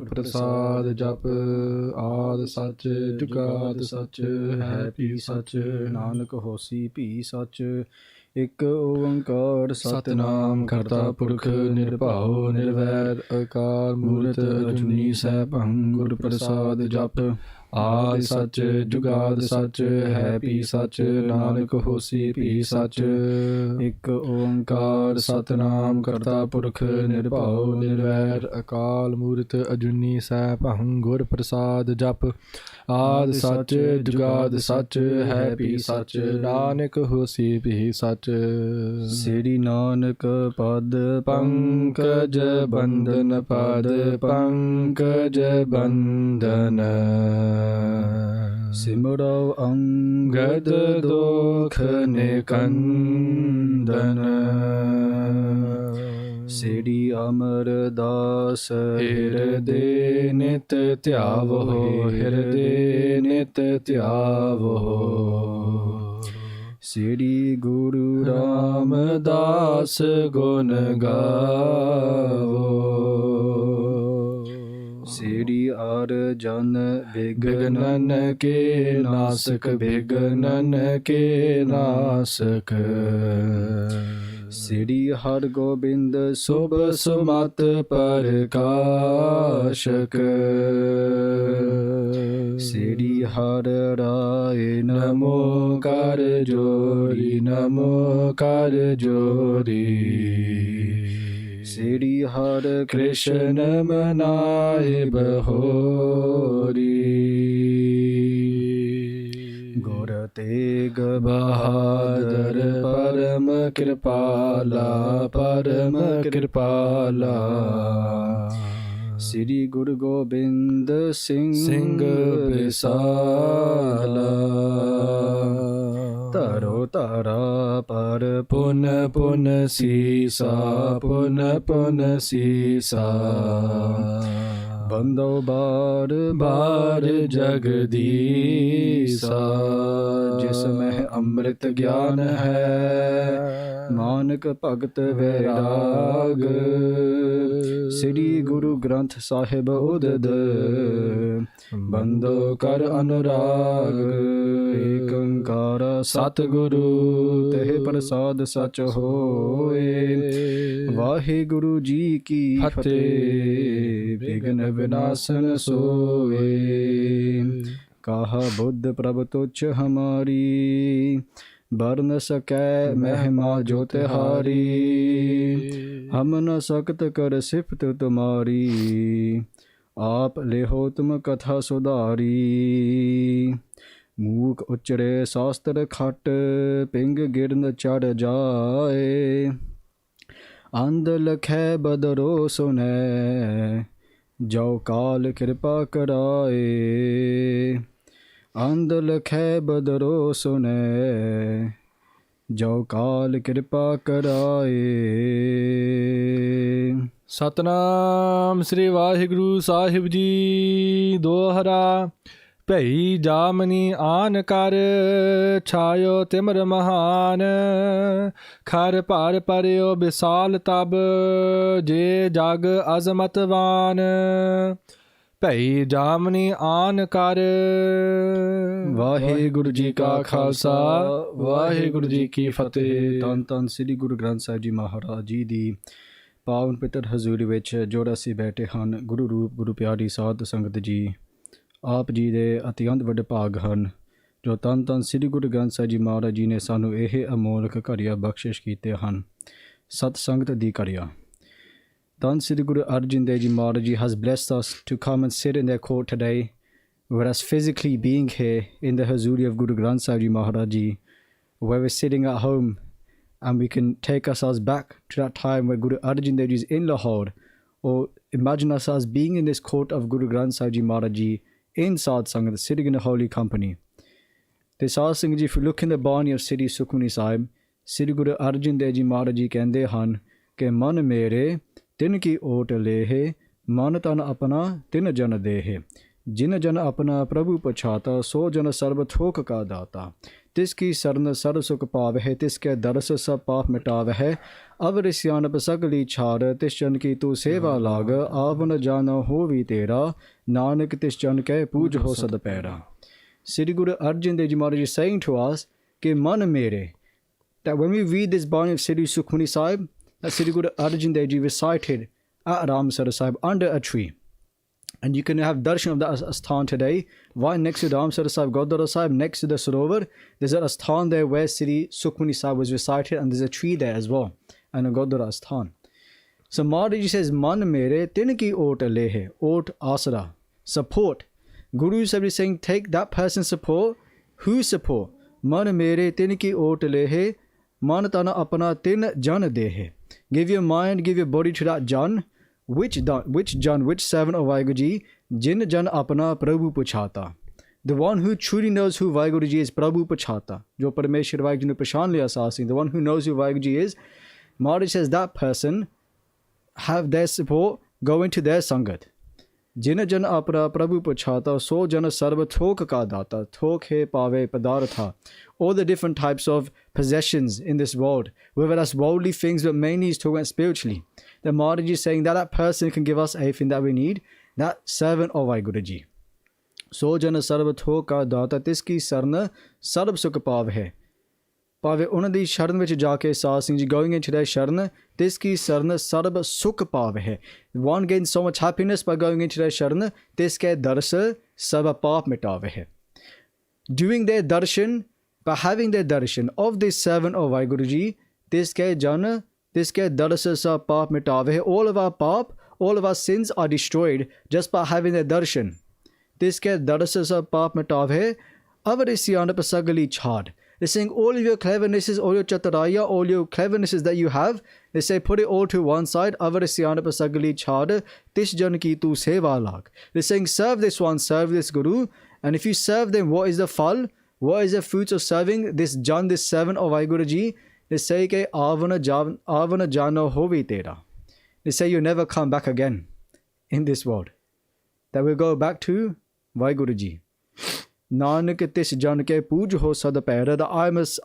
ਗੁਰ ਪ੍ਰਸਾਦ ਜਪ। ਆਦਿ ਸੱਚ ਜੁਗਾਦ ਸੱਚ ਹੈ ਭੀ ਸੱਚ, ਨਾਨਕ ਹੋਸੀ ਭੀ ਸੱਚ। ਇਕ ਓੰਕਾਰ ਸਤਿਨਾਮ ਕਰਤਾ ਪੁਰਖ ਨਿਰਭਉ ਨਿਰਵੈਰ ਅਕਾਲ ਮੂਰਤ ਅਜੂਨੀ ਸੈਭੰ ਗੁਰ ਪ੍ਰਸਾਦ ਜਪ। ਆਦਿ ਸੱਚ ਜੁਗਾਦ ਸੱਚ ਹੈ ਭੀ ਸੱਚ, ਨਾਨਕ ਹੋਸੀ ਭੀ ਸੱਚ। ਇਕ ਓੰਕਾਰ ਸਤਿਨਾਮ ਕਰਤਾ ਪੁਰਖ ਨਿਰਭਉ ਨਿਰਵੈਰ ਅਕਾਲ ਮੂਰਤ ਅਜੂਨੀ ਸੈਭੰ ਗੁਰ ਪ੍ਰਸਾਦ ਜਪ। ਆਦਿ ਸੱਚ ਜੁਗਾਦ ਸੱਚ ਹੈ ਭੀ ਸੱਚ, ਨਾਨਕ ਹੋਸੀ ਭੀ ਸੱਚ। ਸ੍ਰੀ ਨਾਨਕ ਪਦ ਪੰਕਜ ਬੰਦਨ ਪਦ ਪੰਕਜ ਬੰਦਨ, ਸਿਮਰਉ ਅੰਗਦ ਦੋਖ ਨਿਕੰਦਨ। ਸ੍ਰੀ ਅਮਰਦਾਸ ਹਿਰਦੇ ਨਿਤ ਧਿਆਵੋ, ਹਿਰਦੇ ਨਿਤ ਧਿਆਵੋ। ਸ੍ਰੀ ਗੁਰੂ ਰਾਮਦਾਸ ਗੁਣ ਗਾਵੋ। ਸ੍ਰੀ ਅਰਜਨ ਬਿਘਨਨ ਕੇ ਨਾਸਕ, ਬਿਘਨਨ ਕੇ ਨਾਸਕ। ਸ੍ਰੀ ਹਰਗੋਬਿੰਦ ਸੁਭ ਸੁਮਤ ਪ੍ਰਕਾਸ਼ਕ। ਸ੍ਰੀ ਹਰਿ ਰਾਏ ਨਮੋ ਕਰ ਜੋਰੀ, ਨਮੋ ਕਰ ਜੋਰੀ। ਸ੍ਰੀ ਹਰਿ ਕ੍ਰਿਸ਼ਨ ਮਨਾਏ ਬਹੋਰੀ। ਗੁਰ ਤੇਗ ਬਹਾਦਰ ਪਰਮ ਕਿਰਪਾਲਾ, ਪਰਮ ਕਿਰਪਾਲਾ। ਸ੍ਰੀ ਗੁਰੂ ਗੋਬਿੰਦ ਸਿੰਘ ਵਿਸਾਲਾ। ਧਰੋ ਧਰਾ ਪਰ ਪੁਨ ਪੁਨ ਸੀਸਾ, ਪੁਨ ਪੁਨ ਸੀਸਾ। ਬੰਦੋ ਬਾਰ ਬਾਰ ਜਗਦੀਸਾ, ਜਿਸ ਮਹਿ ਅੰਮ੍ਰਿਤ ਗਿਆਨ ਹੈ, ਨਾਨਕ ਭਗਤ ਵੈਰਾਗ। ਸ੍ਰੀ ਗੁਰੂ ਗ੍ਰੰਥ ਸਾਹਿਬ ਉਦਦ, ਬੰਦੋ ਕਰ ਅਨੁਰਾਗ। ਏਕ ਓੰਕਾਰ ਸਤਿਗੁਰੂ ਤੇ ਪ੍ਰਸਾਦ ਸਚ ਹੋਏ। ਵਾਹਿਗੁਰੂ ਜੀ ਕੀ ਫਤਿਹ। ਵਿਘਨ ਵਿਨਾਸ਼ਨ ਸੋਏ। ਕਾਹਾ ਬੁੱਧ ਪ੍ਰਭ ਤੁਛ ਹਮਾਰੀ, बर न सकै महिमा जो तिहारी। हम न सकत कर सिफत तुम्हारी, आप लेहो तुम कथा सुधारी। मूक उचरे शास्त्र खट, पिंग गिरन चढ़ जाए। अंध लखै बदरो सुनै, जो काल कृपा कराए। अंध लखै बदरो सुनै, जो काल कृपा कराए। ਸਤਨਾਮ ਸ੍ਰੀ ਵਾਹਿਗੁਰੂ ਸਾਹਿਬ ਜੀ। ਦੋਹਰਾ। ਭਈ ਜਾਮਨੀ ਆਨ ਕਰ, ਛਾਇਓ ਤਿਮਰ ਮਹਾਨ। ਖਰ ਭਰ ਪਰਿਓ ਵਿਸਾਲ ਤਬ, ਜੇ ਜਗ ਅਜ਼ਮਤਵਾਨ। ਭਈ ਜਾਮਨੀ ਆਨ ਕਰ। ਵਾਹਿਗੁਰੂ ਜੀ ਕਾ ਖਾਲਸਾ, ਵਾਹਿਗੁਰੂ ਜੀ ਕੀ ਫਤਿਹ। ਧੰਨ ਧੰਨ ਸ੍ਰੀ ਗੁਰੂ ਗ੍ਰੰਥ ਸਾਹਿਬ ਜੀ ਮਹਾਰਾਜ ਜੀ ਦੀ ਪਾਵਨ ਪਿੱਤਰ ਹਜ਼ੂਰੀ ਵਿੱਚ ਜੋ ਅਸੀਂ ਬੈਠੇ ਹਨ। ਗੁਰੂ ਰੂਪ ਗੁਰੂ ਪਿਆਰੀ ਸਾਧ ਸੰਗਤ ਜੀ, ਆਪ ਜੀ ਦੇ ਅਤਿਅੰਤ ਵੱਡੇ ਭਾਗ ਹਨ ਜੋ ਧੰਨ ਧੰਨ ਸ੍ਰੀ ਗੁਰੂ ਗ੍ਰੰਥ ਸਾਹਿਬ ਜੀ ਮਹਾਰਾਜ ਜੀ ਨੇ ਸਾਨੂੰ ਇਹ ਅਮੋਲਕ ਘੜੀਆ ਬਖਸ਼ਿਸ਼ ਕੀਤੇ ਹਨ। ਸਤ ਸੰਗਤ ਦੀ ਘੜੀਆ। ਧੰਨ ਸ੍ਰੀ Guru Arjan Dev ji Maharaj ji has blessed us to come and sit in their court today, whereas physically being here in the Hazuri of Guru Granth Sahib Ji Maharaj Ji, where we're sitting at home and we can take ourselves back to that time where Guru Arjan Dev Ji is in Lahore, or imagine ourselves being in this court of Guru Granth Sahib Ji Maharaj Ji in Sad Sangat, sitting in a holy company. The Sad Sangat Ji, if you look in the Bani of Sri Sukhmani Sahib, Sri Guru Arjan Dev Ji Maharaj Ji ਕਹਿੰਦੇ ਹਨ ਕਿ ਮਨ ਮੇਰੇ ਤਿਨ ਕੀ ਓਟ ਲੇਹੇ, ਮਨ ਤਨ ਆਪਣਾ ਤਿਨ ਜਨ ਦੇਹੇ। ਜਿਨ ਜਨ ਆਪਣਾ ਪ੍ਰਭੂ ਪਛਾਤਾ, ਸੋ ਜਨ ਸਰਬ ਥੋਕ ਕਾ ਦਾਤਾ। तिसकी शरण सर्व सुख पाव है, तिसके दरस सब पाप मिटाव है। अवर सियानप सगली छाड़, तिस जन की तू सेवा लाग, आवन जान हो भी तेरा, नानक तिस जन के पूज हो सद para. Sri Guru Arjan Dev Ji Maharaj is saying to us कि मन मेरे, that when we read this Bani of Sri Sukhmani Sahib, that Sri Guru Arjan Dev Ji recited at Ramsar Sahib under a tree. And you can have darshan of that asthan today. Right next to the Ramsar Sahib, Gurdwara Sahib, next to the Sarovar, there's an asthan there where Sri Sukhmani Sahib was recited, and there's a tree there as well, and a Gurdwara asthan. So Maharaj Ji says, Man mere tin ki ot lehe, ot asra, support. Guru Sahib is saying, take that person's support. Whose support? Man mere tin ki ot lehe, man tana apana tin jan dehe. Give your mind, give your body to that jan. Which servant of Vaiguruji? Jin jan apana Prabhu puchhata. The one who truly knows who Vaiguruji is, Prabhu puchhata. Jo Parameshwar Vaiguruji ne pashan liya saasing. The one who knows who Vaiguruji is, Maharaj says that person have their support, go into their sangat. Jin jan apana Prabhu puchhata, so jana sarva thok ka data, thok he pave padartha. All the different types of possessions in this world, whether that's worldly things, but mainly he's talking about spiritually. The Maharaj is saying that that person can give us everything that we need, that servant of Vaiguruji. So jana sarva thoka data, tiski sarna sarv sukh pav hai. Pave unadi sharan vich jaake Sahib Singh Ji, going into their sharan, tiski sarna sarv sukh pav hai. One gains so much happiness by going into their sharan, tiske darsa sarva paap mitave hai. Doing their darshan, by having their darshan of this servant of Vaiguruji, tiske jana, tiske darsa sa paap mitave hai. All of our paap, all of our sins are destroyed just by having their darshan. Tiske darsa sa paap mitave hai. Avarisyan pasagali chhad. They're saying all of your clevernesses, all your chataraya, all your clevernesses that you have, they say put it all to one side. Avarisyan pasagali chhad, tis jan ki tu seva lag. They're saying serve this one, serve this Guru. And if you serve them, what is the phal? What is the fruits of serving this Jan, this servant of Vaiguruji? They say ke avana jano hovi tera. They say you never come back again in this world. That we go back to Vaiguruji. Nanak tis jan ke puj ho sad paira. That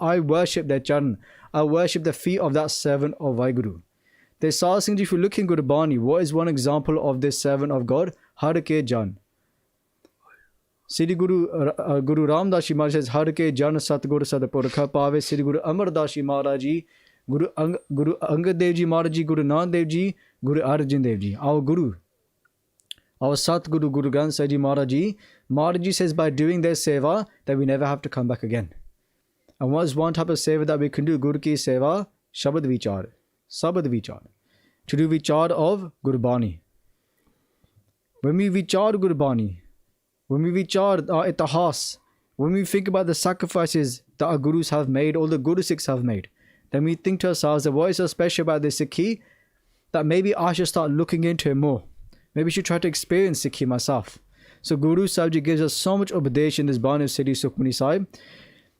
I worship their charan. I worship the feet of that servant of Vaiguru. They Sahib Singh Ji, if you look in Gurbani, what is one example of this servant of God? Har ke jan. Sri Guru Ramdas Ji Maharaj says, Har ke jan satgur sad purkha pave. Sri Guru Amardas Ji Maharaj Ji, Guru Angad Dev Ji Maharaj Ji, Guru Nanak Dev Ji, Guru Arjan Dev Ji, our Guru, our Satguru Guru Granth Sahib Ji Maharaj Ji. Maharaj Ji says by doing their seva that we never have to come back again. And what is one type of seva that we can do? Guru ki seva, Shabad Vichar, Sabad Vichar. To do Vichar of Gurbani. When we Vichar Gurbani, when we vichar our itihas, when we think about the sacrifices that our Gurus have made, all the Guru Sikhs have made, then we think to ourselves that what is so special about this Sikhi that maybe I should start looking into it more. Maybe I should try to experience Sikhi myself. So Guru Sahib Ji gives us so much upadesh in this Bani of Sri Sukhmani Sahib.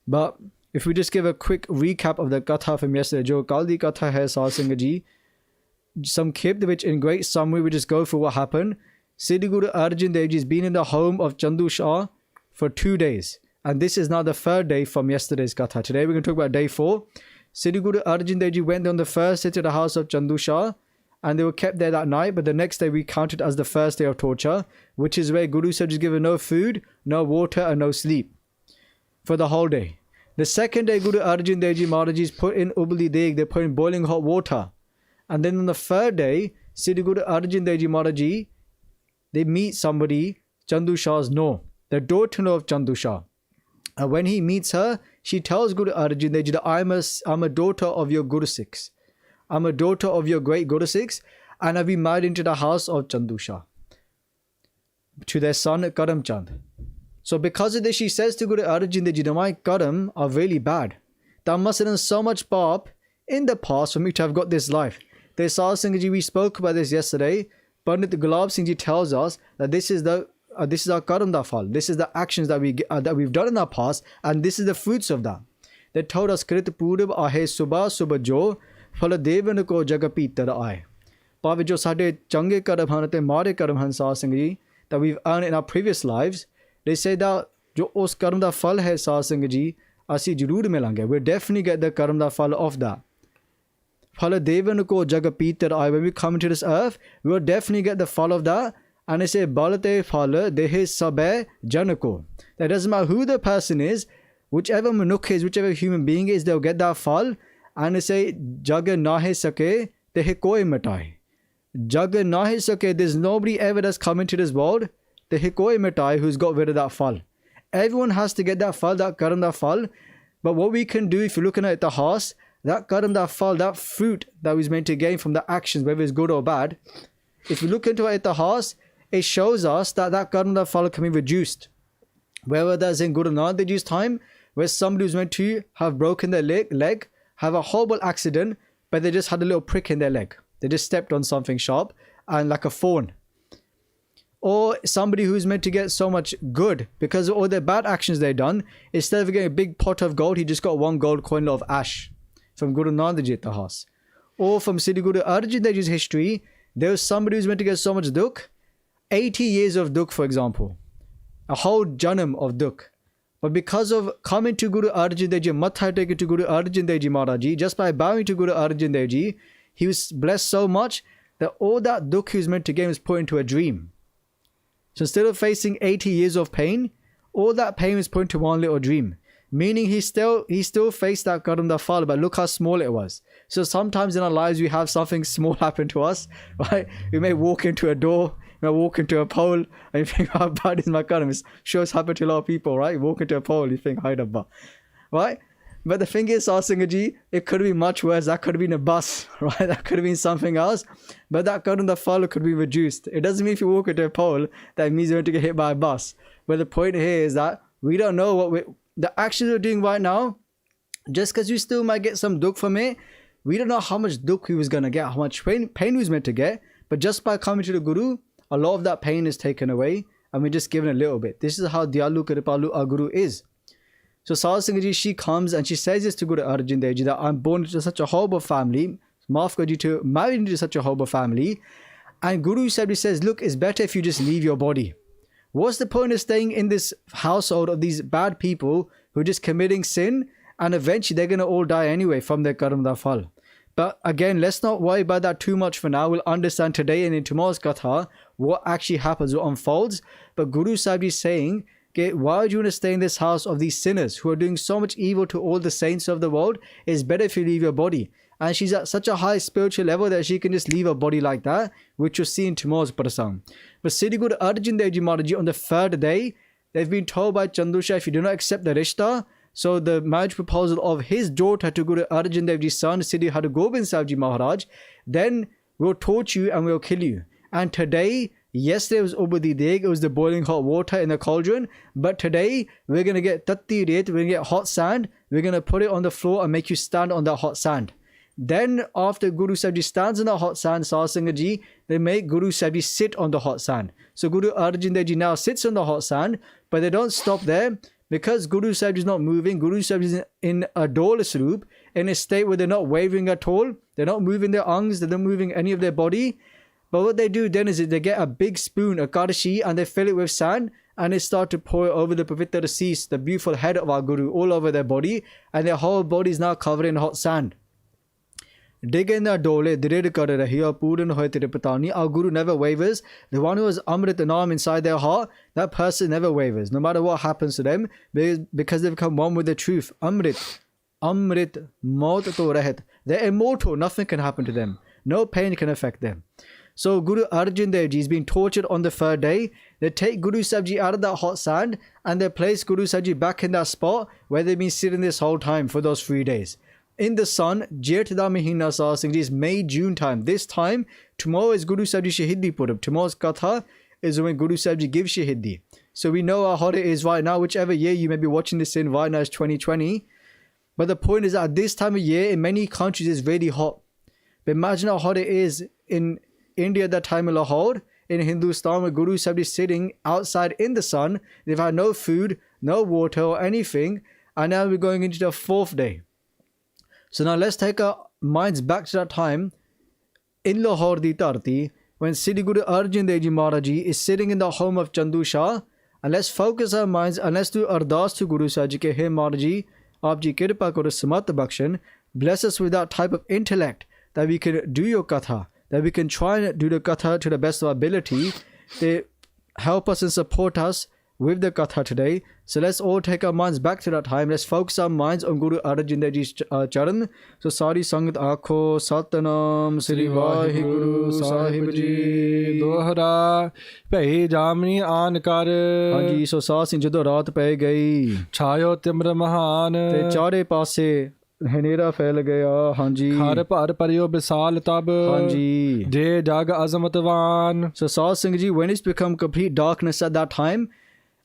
But if we just give a quick recap of the Katha from yesterday, Jo Kal di Katha hai Sahib Singh Ji, some kip which in great summary we just go through what happened. Sri Guru Arjan Dev Ji has been in the home of Chandu Shah for 2 days. And this is now the 3rd day from yesterday's Katha. Today we're going to talk about day 4. Sri Guru Arjan Dev Ji went on the first day to the house of Chandu Shah, and they were kept there that night. But the next day we counted as the first day of torture, which is where Guru Sahib is given no food, no water and no sleep for the whole day. The second day Guru Arjan Dev Ji Maharaj Ji is put in ubli deg, they put in boiling hot water. And then on the 3rd day, Sri Guru Arjan Dev Ji Maharaj Ji, they meet somebody, Chandu Shah's no, the daughter-in-law of Chandu Shah. And when he meets her, she tells Guru Arjan Dev Ji that I'm a daughter of your Guru Sikhs. I'm a daughter of your great Guru Sikhs, and I've been married into the house of Chandu Shah, to their son Karam Chand. So because of this, she says to Guru Arjan Dev Ji, my Karam are really bad. That must have done so much paap in the past for me to have got this life. The Sahib Singh Ji, we spoke about this yesterday. Pandit Gulab Singh Ji tells us that this is our karam da phal. This is the actions that we've done in our past, and this is the fruits of that. They told us Krit Purab ahe subah subah jo phal devan ko jagapitar aaye. Pave jo sade change karam han te mare karam han Sahib Singh Ji that we've earned in our previous lives. They say that jo us karam da phal hai Sahib Singh Ji, ਅਸੀਂ ਜ਼ਰੂਰ ਮਿਲਾਂਗੇ. We'll definitely get the ਕਰਮ ਦਾ ਫਲ of that. ਫਲ ਦੇਵਨ ਕੋ ਜਗ ਪੀਤਰ ਆਏ. When we come to this earth, we'll definitely get the fall of that. And it say balate fal dehe sabe janako. That doesn't matter who the person is, whichever manuk is, whichever human being is, they'll get that fall. And it say jag nahe sake dehe koi mitai. Jag nahe sake, there's nobody ever that's come into this world dehe koi mitai who's got rid of that fall. Everyone has to get that fall, that karam, that fall. But what we can do, if you're looking at the house, that karam, that fall, that fruit that was meant to gain from the actions, whether it's good or bad, if you look into it at the house, it shows us that that karam, that fall can be reduced. Whether that's in Guru Nanak Dev Ji's time, where somebody was meant to have broken their leg, have a horrible accident, but they just had a little prick in their leg. They just stepped on something sharp and like a thorn. Or somebody who's meant to get so much good because of all their bad actions they've done, instead of getting a big pot of gold, he just got one gold coin of ash from Guru Nanak Dev Ji at the house. Or from Sri Guru Arjan Dev Ji's history, there was somebody who's meant to get so much dukh, 80 years of dukh, for example, a whole janam of dukh. But because of coming to Guru Arjan Dev Ji, matha taken to Guru Arjan Dev Ji Maharaj Ji, just by bowing to Guru Arjan Dev Ji, he was blessed so much that all that dukh he was meant to gain was put into a dream. So instead of facing 80 years of pain, all that pain was put into one little dream. Meaning he still faced that karam, that fall, but look how small it was. So sometimes in our lives we have something small happen to us, right? We may walk into a door, we may walk into a pole, and you think, how bad is my karam? It's sure it's happened to a lot of people, right? You walk into a pole, you think, hi Dabba, right? But the thing is, Satsang, it could be much worse. That could have been a bus, right? That could have been something else. But that karam, the fall could be reduced. It doesn't mean if you walk into a pole, that means you're going to get hit by a bus. But the point here is that we don't know what the actions we're doing right now, just because you still might get some dukh from it, we don't know how much dukh he was going to get, how much pain he was meant to get. But just by coming to the Guru, a lot of that pain is taken away and we're just given a little bit. This is how Diyalu Kripalu our Guru is. So Satsang Ji, she comes and she says this to Guru Arjan Dev Ji, that I'm born into such a horrible family, Maaf Karji, to marry into such a horrible family. And Guru Sahib says, look, it's better if you just leave your body. What's the point of staying in this household of these bad people who are just committing sin, and eventually they're going to all die anyway from their karam da phal? But again, let's not worry about that too much for now. We'll understand today and in tomorrow's katha what actually happens, what unfolds. But Guru Sahib is saying, okay, why would you want to stay in this house of these sinners who are doing so much evil to all the saints of the world? It's better if you leave your body. And she's at such a high spiritual level that she can just leave her body like that, which you'll see in tomorrow's prasang. But Sri Guru Arjan Dev Ji Maharaj Ji, on the third day, they've been told by Chandusha, if you do not accept the rishta, so the marriage proposal of his daughter to Guru Arjan Dev Ji's son, Sri Har Gobind Sahib Ji Maharaj, then we'll torture you and we'll kill you. And today, yesterday was Ubadi Deg, it was the boiling hot water in the cauldron. But today, we're going to get tatti ret, we're going to get hot sand, we're going to put it on the floor and make you stand on that hot sand. Then after Guru Sahib Ji stands in the hot sand, Satsang Ji, they make Guru Sahib Ji sit on the hot sand. So Guru Arjan Dev Ji now sits on the hot sand, but they don't stop there. Because Guru Sahib Ji is not moving, Guru Sahib Ji is in a dolus roop, in a state where they're not wavering at all, they're not moving their angs, they're not moving any of their body. But what they do then is they get a big spoon, a kadashi, and they fill it with sand, and they start to pour it over the Pavitra Sis, the beautiful head of our Guru, all over their body, and their whole body is now covered in hot sand. Digena dole dirid kar rahiya puran hoye tere patani. Our Guru never wavers. The one who has Amrit Naam inside their heart, that person never wavers, no matter what happens to them, because they've become one with the truth. Amrit, maut to rahat. They're immortal. Nothing can happen to them. No pain can affect them. So Guru Arjan Dev Ji is being tortured on the third day. They take Guru Sahib Ji out of that hot sand and they place Guru Sahib Ji back in that spot where they've been sitting this whole time for those 3 days. In the sun, Jethda Mahina Satsang Ji is May, June time. This time, tomorrow is Guru Sahib Ji Shaheedi Purab. Tomorrow's Katha is when Guru Sahib Ji gives Shaheedi. So we know how hot it is right now, whichever year you may be watching this in, right now is 2020. But the point is that at this time of year, in many countries, it's really hot. But imagine how hot it is in India at that time in Lahore, in Hindustan, where Guru Sahib is sitting outside in the sun. They've had no food, no water or anything. And now we're going into the 4th day. So now let's take our minds back to that time in Lahore di Tarti, when Sri Guru Arjan Dev Ji Maharaj Ji is sitting in the home of Chandu Shah. And let's focus our minds and let's do ardas to Guru Sahib Ji ke, hey Maharaj Ji, ਆਪ ਜੀ ਕਿਰਪਾ ਕਰੋ ਸਮਤ ਬਖਸ਼ਣ bless us with that type of intellect that we can do your katha, that we can try and do the katha to the best of our ability. They help us and support us with the katha today. So let's all take our minds back to that time. Let's focus our minds on Guru Arjan Dev Ji's charan. So sari sangat aakho Satnam Sri Vaheguru Sahib Ji. ਦੋਹਰਾ ਭਈ ਜਾਮਨੀ ਆਨ ਕਰ ਹਾਂਜੀ ਸੋ ਸਾਧ ਸਿੰਘ ਜਦੋਂ ਰਾਤ ਪੈ ਗਈ ਛਾਇਓ ਤਿਮਰ ਮਹਾਨ ਤੇ ਚਾਰੇ ਪਾਸੇ ਹਨੇਰਾ ਫੈਲ ਗਿਆ ਹਾਂਜੀ ਹਰ ਭਰ ਪਰਿਓ ਵਿਸਾਲ ਤਬ ਹਾਂਜੀ ਜੇ ਜਗ ਅਜ਼ਮਤਵਾਨ So Saad Singh Ji, when it's become complete darkness at that time,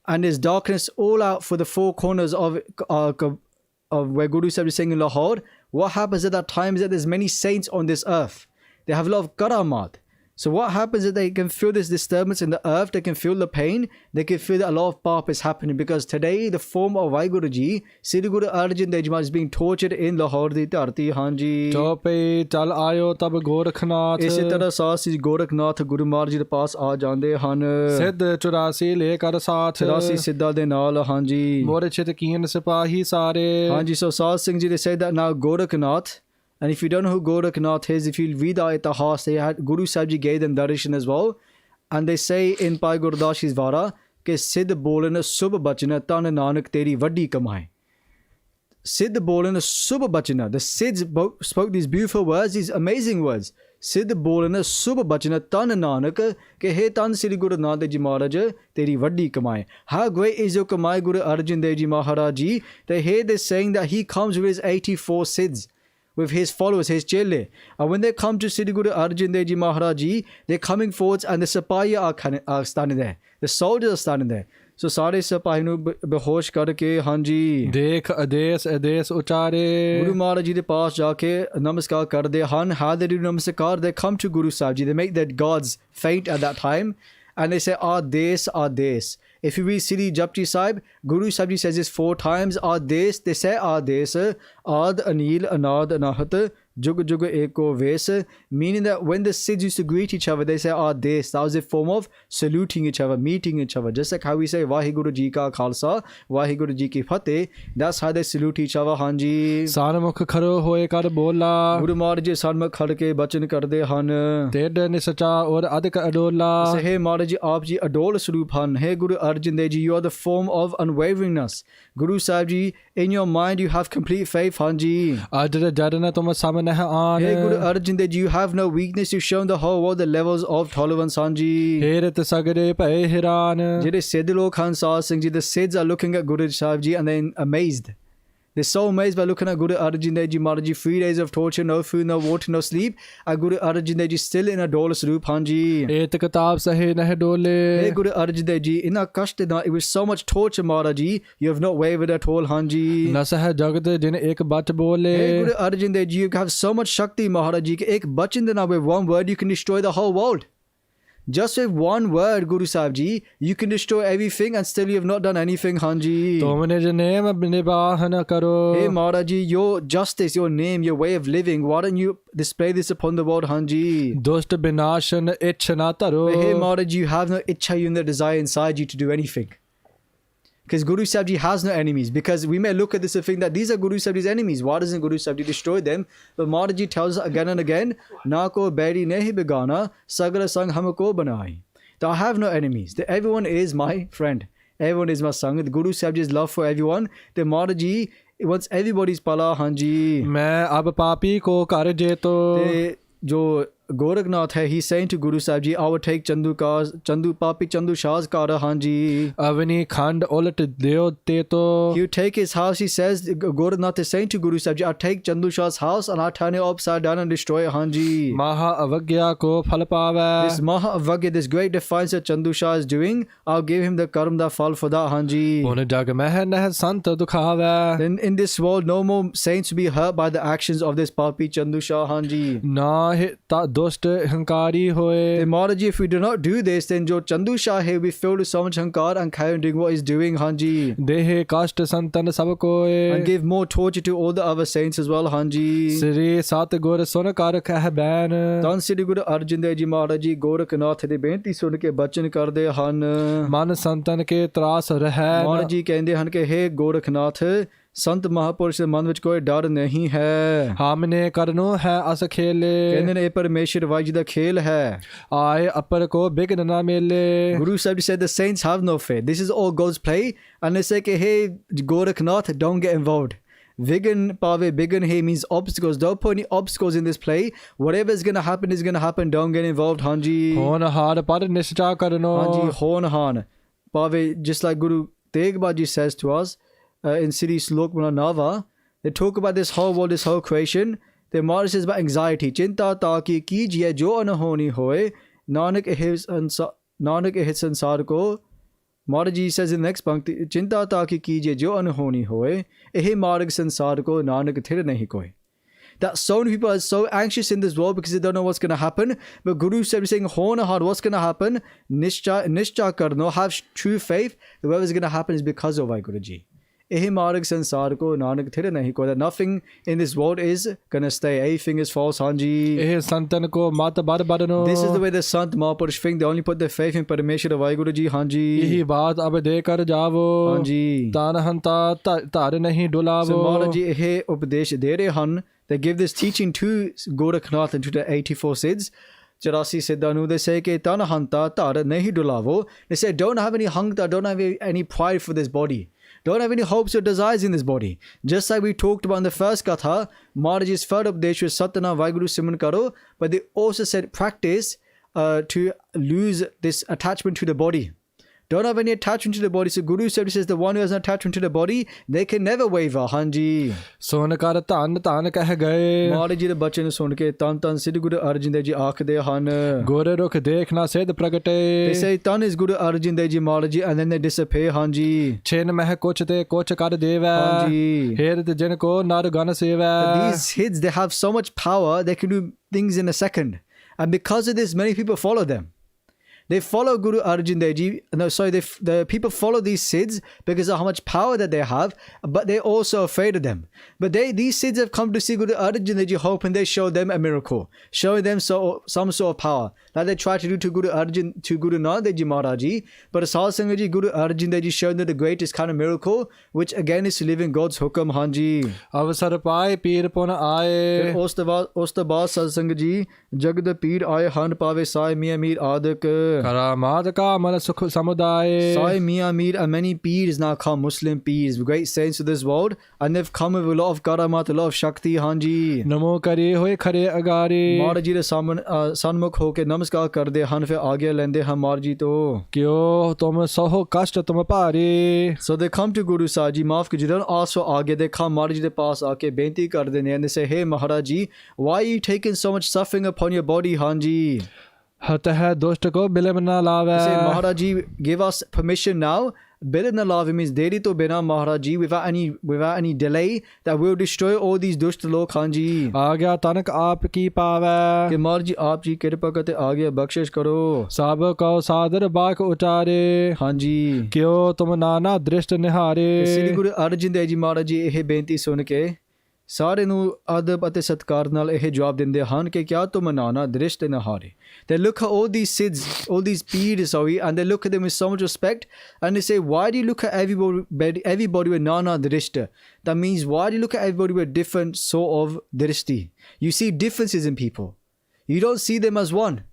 and there's darkness all out for the four corners of where Guru Sahib is saying in Lahore, what happens at that time is that there's many saints on this earth. They have a lot of karamat. So what happens is they can feel this disturbance in the earth, they can feel the pain, they can feel that a lot of paap is happening because today the form of Vaheguru Ji, Sri Guru Arjan Dev Ji Maharaj is being tortured in Lahore di dharti ਹਾਂਜੀ ਚੋਪੇ ਚਲ ਆਇਓ ਤਬ ਗੋਰਖਨਾਥ ਇਸੇ ਤਰ੍ਹਾਂ ਸਾਧ ਸ੍ਰੀ ਗੋਰਖਨਾਥ ਗੁਰੂ ਮਹਾਰਾਜ ਜੀ ਦੇ ਪਾਸ ਆ ਜਾਂਦੇ ਹਨ ਸਿੱਧ 84 ਲੈ ਕਰ ਸਾਥ 84 ਸਿੱਧਾਂ ਦੇ ਨਾਲ ਹਾਂਜੀ ਮੋਰ ਚਿਤ ਕੀਨ ਸਿਪਾਹੀ ਸਾਰੇ ਹਾਂਜੀ so Saad Singh Ji, they say that now Gorakhnath, and if you don't know who Gorakhnath is, if you read the Itihas, they had Guru Sahib Ji gave them darshan as well, and they say in Bhai Gurdas Ji's Vara ke Siddh bolen subh bachna tan nanak teri vaddi kamai. Siddh bolen subh bachna, the Siddhs spoke these beautiful words, these amazing words. Siddh bolen subh bachna tan nanak ke he tan Sri Guru Nanak Dev Ji Maharaj teri vaddi kamai. How great is your kamai, Guru Arjan Dev Ji Maharaj Ji? They hear this saying that he comes with his 84 Siddhs, with his followers, his chelle. And when they come to Sri Guru Arjan Dev Ji Maharaj Ji, they're coming forwards and the Sipahi are standing there. The soldiers are standing there. So ਸਾਰੇ ਸਿਪਾਹੀ ਨੂੰ ਬੇਹੋਸ਼ ਕਰਕੇ ਹਾਂਜੀ ਦੇਖ ਆਦੇਸ਼ ਆਦੇਸ਼ ਉਚਾਰੇ ਗੁਰੂ ਮਹਾਰਾਜ ਜੀ ਦੇ ਪਾਸ ਜਾ ਕੇ ਨਮਸਕਾਰ ਕਰਦੇ ਹਨ how they do namaskar, they come to Guru Sahib Ji, they make their gods faint at that time and they say Ades. If you read Sri Japji Sahib, Guru Sahib Ji says this 4 times. Ades, they say Ades, Ad Anil Anad Anahat Jug Jug Eko Ves, meaning that when the Siddhs used to greet each other, they say Ades. That was a form of saluting each other, meeting each other. Just like how we say Vaheguru Ji Ka Khalsa, Vaheguru Ji Ki Fateh, that's how they salute each other. ਹਾਂਜੀ ਸਾਨਮੁਖ ਖਰੋ ਹੋਏ ਕਰ ਬੋਲਾ ਗੁਰੂ ਮਹਾਰਾਜ ਜੀ ਸਨਮੁਖ ਖੜ ਕੇ ਬਚਨ ਕਰਦੇ ਹਨ ਤੇਡ ਨਿਸਚਾ ਔਰ ਅਧਿਕ ਅਡੋਲਾ ਸਹੇ ਮਹਾਰਾਜ ਜੀ ਆਪ ਜੀ ਅਡੋਲ ਸਰੂਪ ਹਨ ਹੈ Guru Arjan Dev ji you are the form of unwaveringness. Guru Sahib Ji, in your mind you have complete faith. ਹਾਂਜੀ ਅਜਰ ਜਰਨ ਤੁਮ ਸਮ ਨਹ ਆਨ Hey Guru Arjan Dev Ji, you have no weakness. You've shown the whole world the levels of tolerance. ਹਾਂਜੀ ਹੇਰਤ ਸਗਰੇ ਭਏ ਹੈਰਾਨ ਜਿਹੜੇ ਸਿੱਧ ਲੋਕ ਹਨ ਸਾਧ Singh ji, the Siddhs are looking at Guru Sahib Ji and they're amazed. They're so amazed by looking at Guru Arjan Dev Ji Maharaj Ji, 3 days of torture, no food, no water, no sleep, and Guru Arjan Dev Ji still in a dolus roop. ਹਾਂਜੀ ਏਤ ਕਿਤਾਬ ਸਹੇ ਨਹ ਡੋਲੇ Hey Guru Arjan Dev Ji, in our kashte na, it was so much torture Maharaj Ji, you have not wavered at all. ਹਾਂਜੀ ਨਸਹ ਜਗਤ ਜਿਨ ਇੱਕ ਬਚ ਬੋਲੇ Hey Guru Arjan Dev Ji, you have so much shakti Maharaj Ji, ek bachan de na, with one word you can destroy the whole world. Just with one word, Guru Sahib Ji, you can destroy everything and still you have not done anything. ਹਾਂਜੀ ਤੁਮ ਨਿਜ ਨੇਮ ਨਿਬਾਹਨ ਕਰੋ Hey Maharaj Ji, your justice, your name, your way of living, why don't you display this upon the world? ਹਾਂਜੀ ਦੁਸ਼ਟ ਬਿਨਾਸ਼ਨ ਇੱਛ ਨਾ ਧਰੋ Hey Maharaj Ji, you have no ichha, you no desire inside you to do anything. Because Guru Sahib Ji has no enemies. Because we may look at this and think that these are Guru Sahib Ji's enemies. Why doesn't Guru Sahib Ji destroy them? But Maharaj Ji tells us again and again, Na ko beri nehi begana, sagara sang hamko banai. That I have no enemies. That everyone is my friend. Everyone is my sang. The Guru Sahib Ji's love for everyone. The Maharaj Ji wants everybody's pala. ਹਾਂਜੀ ਮੈਂ ਅਬ ਪਾਪੀ ਕੋ ਕਰ ਜੇਤੋ ਤੇ ਜੋ Gorakhnath hai, he's saying to Guru Sahib Ji, I will take Chandu Papi Chandu Shah's car. ਹਾਂਜੀ ਅਵਨੀ ਖੰਡ ਉਲਟ ਦਿਓ ਤੇ ਤੋ You take his house, he says, Gorakhnath is saying to Guru Sahib Ji, I take Chandu Shah's house and I turn it upside down and destroy it. ਹਾਂਜੀ ਮਹਾ ਅਵਗਿਆ ਕੋ ਫਲ ਪਾਵੈ This Maha Avagya, this great defiance that Chandu Shah is doing, I'll give him the karm, the fall for that. ਹਾਂਜੀ ਹੁਣ ਜਗ ਮਹਿ ਨਹਿ ਸੰਤ ਦੁਖਾਵੈ Then in this world, no more saints will be hurt by the actions of this Papi Chandu Shah. ਹਾਂਜੀ ਨਾ ਤਾ ਦੁਸ਼ਟ ਹੰਕਾਰੀ ਹੋਏ Then Maharaj Ji, if we do not do this, then jo Chandu Shah hai, we filled with so much hankar and carry on doing what he's doing. ਹਾਂਜੀ ਦੇਹ ਕਸ਼ਟ ਸੰਤਨ ਸਭ ਕੋਏ And give more torture to all the other saints as well. ਹਾਂਜੀ ਸ੍ਰੀ ਸਤ ਗੁਰ ਸੁਨ ਕਰ ਕਹਿ ਬੈਨ ਤਾਂ ਸ੍ਰੀ ਗੁਰੂ ਅਰਜਨ ਦੇਵ ਜੀ ਮਹਾਰਾਜ ਜੀ ਗੋਰਖਨਾਥ ਦੀ ਬੇਨਤੀ ਸੁਣ ਕੇ ਬਚਨ ਕਰਦੇ ਹਨ ਮਨ ਸੰਤਨ ਕੇ ਤਰਾਸ ਰਹਿ ਮਹਾਰਾਜ ਜੀ ਕਹਿੰਦੇ ਹਨ ਕਿ ਹੇ ਗੋਰਖਨਾਥ ਸੰਤ ਮਹਾਪੁਰਸ਼ ਦੇ ਮਨ ਵਿੱਚ ਕੋਈ ਡਰ ਨਹੀਂ ਹੈ। हमने करनो है अस खेले, ਕਹਿੰਦੇ ਨੇ ਇਹ ਪਰਮੇਸ਼ਰ ਵਾਹਿਗੁਰੂ ਦਾ ਖੇਲ ਹੈ। आए अपर को बिघ्न न मिले। Guru Sahib said the saints have no fear. This is all God's play. And they say, hey, Gorakhnath, don't get involved. Vighan Pave Bighan He means obstacles. Don't put any obstacles in this play. Whatever is going to happen is going to happen. Don't get involved. Hanji. होन हार पर निश्चा करनो। Hanji, Hon Han. Pave, just like Guru Tegh Bahadur says to us in Sri Slok Nava, they talk about this whole world, this whole creation. The Maharaj says about anxiety. Chinta taki kijiye jo anhoni hoye. Nanak eh sansar ko. Maharaj Ji says in the next pankti, Chinta taki kijiye jo anhoni hoye. Eh marg sansar ko nanak thir nahi koi. That so many people are so anxious in this world because they don't know what's going to happen. But Guru Sahib is saying, Hona hard, what's going to happen? Nishcha karno, have true faith. Whatever's going to happen is because of Vaheguru Ji. Ehi marg sansar ko nanak thir nahi ko. That nothing in this world is going to stay. Everything is false, Hanji. Eh santan ko mat bar barno। This is the way the Sant Mahapurush think. They only put their faith in Parameshwar Vaheguru Ji, Hanji. यही बात अब देकर जावो, Hanji. तान हंता तार नहीं डुलावो। So Maharaj Ji ehe upadesh de rahe han. They give this teaching to Gorakhnath and to the 84 Siddhs. 84 Siddhanu, they say ke tan hanta tar nahi dulavo. They say don't have any hangta, don't have any pride for this body. Don't have any hopes or desires in this body. Just like we talked about in the first katha, Maharaj's third update was Satana Vaheguru Simran Karo, but they also said practice to lose this attachment to the body. Don't have any attachment to the body. So Guru Sahib says the one who has an attachment to the body, they can never waver, Hanji. सुन कर धन धन कह गए, Maharaj Ji ਦੇ ਬੱਚੇ ਨੂੰ ਸੁਣ ਕੇ ਤਨ ਤਨ ਸ੍ਰੀ ਗੁਰੂ ਅਰਜਨ ਦੇਵ ਜੀ ਆਖਦੇ ਹਨ। गोरे रुख देखना सिद्ध प्रगटे। They say tan is Guru Arjan Dev Ji Maharaj Ji, and then they disappear, Hanji. छिन मह कुछ ते कुछ कर देवै, Hanji. हेरत जिन को नर gun sevai. These Siddhs, they have so much power, they can do things in a second. And because of this, many people follow them. They follow Guru Arjan Dev Ji. No, sorry, the people follow these Siddhs because of how much power that they have, but they're also afraid of them. But these Siddhs have come to see Guru Arjan Dev Ji, hope, and they show them a miracle, showing them some sort of power. Like they try to do to Guru Nanak Dev Ji Maharaj Ji. But as Sal Sangha Ji, Guru Arjan Dev Ji showed them the greatest kind of miracle, which again is to live in God's hukam, Hanji. अवसर पाए पीर पुन आए। ਉਸ ਤੋਂ ਬਾਅਦ ਸਤ ਸੰਗ ਜੀ ਜਗਤ ਪੀਰ ਆਏ ਹਨ ਪਾਵੇ ਸਾਈ ਮੀਆਂ ਮੀਰ ਆਦਿਕ। करामात का मन सुख समुदाय। Sai Mia Mir and many peers now come, Muslim peers, great saints of this world, and they've come with a lot of karamat, a lot of shakti, Hanji. नमो करे होए खरे अगारे। Maharaj Ji ਦੇ ਸਨਮੁਖ ਹੋ ਕੇ ਨਮਸਕਾਰ ਕਰਦੇ ਹਨ, ਫਿਰ ਆਗਿਆ ਲੈਂਦੇ ਹਨ Maharaj Ji ਤੋਂ। क्यों तुम सहो कष्ट तुम भारे। So they come to Guru Sahib Ji, maaf kiji, they don't ask for आगे, they come Maharaj Ji ਦੇ ਪਾਸ ਆ ਕੇ ਬੇਨਤੀ ਕਰਦੇ ਨੇ, and they say, hey Maharaj Ji, why are you taking so much suffering upon your body, Hanji? हत है दुष्ट को बिलम न लावे। Say, Maharaj Ji, give us permission now. Bilan na love means deri to bina Maharaj Ji, without any delay, that will destroy all these dusht log, Hanji. आज्ञा तनक आप की पावे। कि Maharaj Ji, आप जी कृपा करते आगे बख्शिश करो। सब को सादर बाक उचारे। Hanji. क्यों तुम नाना दृष्ट निहारे। श्री गुरु अर्जन देव जी महाराज जी ਇਹ ਬੇਨਤੀ ਸੁਣ ਕੇ ਸਾਰੇ ਨੂੰ ਅਦਬ ਅਤੇ ਸਤਿਕਾਰ ਨਾਲ ਇਹ ਜਵਾਬ ਦਿੰਦੇ ਹਨ ਕਿ ਕਿਆ ਤੁਮ ਨਾਨਾ ਦ੍ਰਿਸ਼ਟ ਨਿਹਾਰੇ। They look at all these Siddhs, all these peers, and they look at them with so much respect, and they say, why do you look at everybody with nana drishta? That means, why do you look at everybody with different sort of drishti? You see differences in people. You don't see them as one.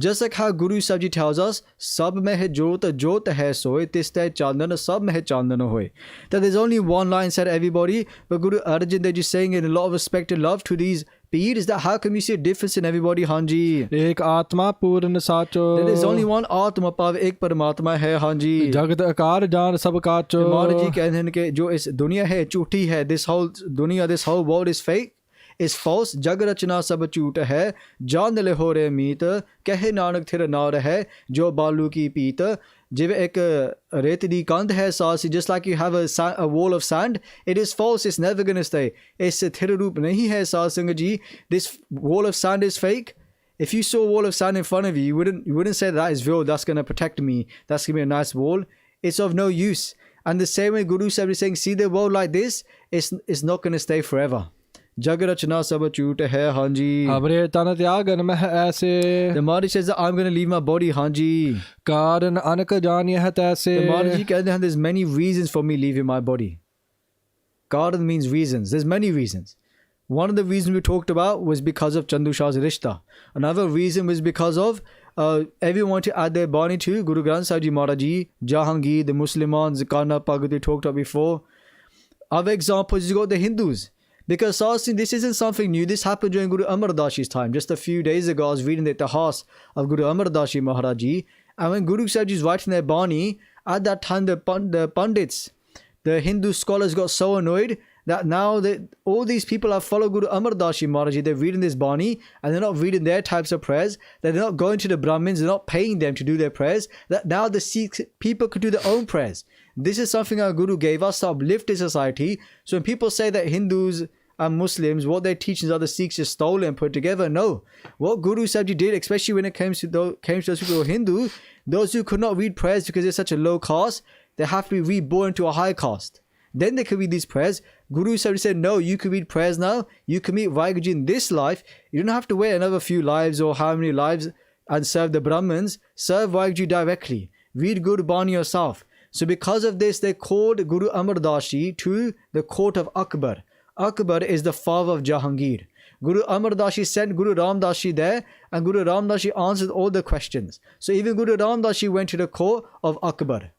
Just like how Guru Sahib Ji tells us, Sab mein hai jot, jot hai soy, tis tai chandan, sab mein hai chandan hoy. That there's only one line said everybody, but Guru Arjan Dev Ji saying in a lot of respect and love to these peers, that how come you see a difference in everybody, Hanji? एक आत्मा पूर्ण साचो। There is only one Atma, pav ek Paramatma hai, Hanji. जगत आकार जान सब काचो। Maharaj Ji कहते हैं कि जो इस दुनिया है झूठी है, this whole world is fake, is false, जग रचना सब झूठ है, जान ले हो रे मीत, कहे नानक थिर नार है, जो बालू की पीत। जिਵੇਂ ਇੱਕ ਰੇਤ ਦੀ ਕੰਧ ਹੈ ਸਾਸੀ, just like you have a wall of sand, it is false, it's never going to stay. ਇਸ ਥਿਰ ਰੂਪ ਨਹੀਂ ਹੈ ਸਾਧ ਸੰਗਤ ਜੀ, this wall of sand is fake. If you saw a wall of sand in front of you, you wouldn't say that is real, that's going to protect me, that's going to be a nice wall. It's of no use. And the same way Guru Sahib is saying, see the world like this, it's not going to stay forever. जग रचना सब झूठ है, Hanji. हमरे तन त्यागन में ऐसे। The Maharaj says that I'm going to leave my body, Hanji. कारण अनक जानिए है तैसे। The Maharaj Ji कहते हैं there's many reasons for me leaving my body. Karan means reasons. There's many reasons. One of the reasons we talked about was because of Chandu Shah's Rishta. Another reason was because of everyone to add their bani to Guru Granth Sahib Ji Maharaj Ji, Jahangir, the Muslimans, Zakana, Pagat we talked about before. Other examples, you got the Hindus. Because Sarsin, this isn't something new. This happened during Guru Amar Das Ji's time. Just a few days ago, I was reading the Itihas of Guru Amar Das Ji Maharaj Ji. And when Guru Sahib Ji was writing their bani, at that time the Pandits, the Hindu scholars got so annoyed that now all these people have followed Guru Amar Das Ji Maharaj Ji. They're reading this bani and they're not reading their types of prayers. They're not going to the Brahmins. They're not paying them to do their prayers. That now the Sikh people could do their own prayers. This is something our Guru gave us to uplift the society. So when people say that Hindus and Muslims, what their teachings are, the Sikhs just stole and put together, no. What Guru Sahib Ji did, especially when it came to those people who were Hindu, those who could not read prayers because they're such a low caste, they have to be reborn to a high caste. Then they could read these prayers. Guru Sahib said, no, you can read prayers now. You can meet Vaheguru Ji in this life. You don't have to wait another few lives or how many lives and serve the Brahmins. Serve Vaheguru Ji directly. Read Guru Bani yourself. So because of this, they called Guru Amar Das Ji to the court of Akbar. Akbar is the father of Jahangir. Guru Amar Das Ji sent Guru Ram Das Ji there, and Guru Ram Das Ji answered all the questions. So even Guru Ram Das Ji went to the court of Akbar.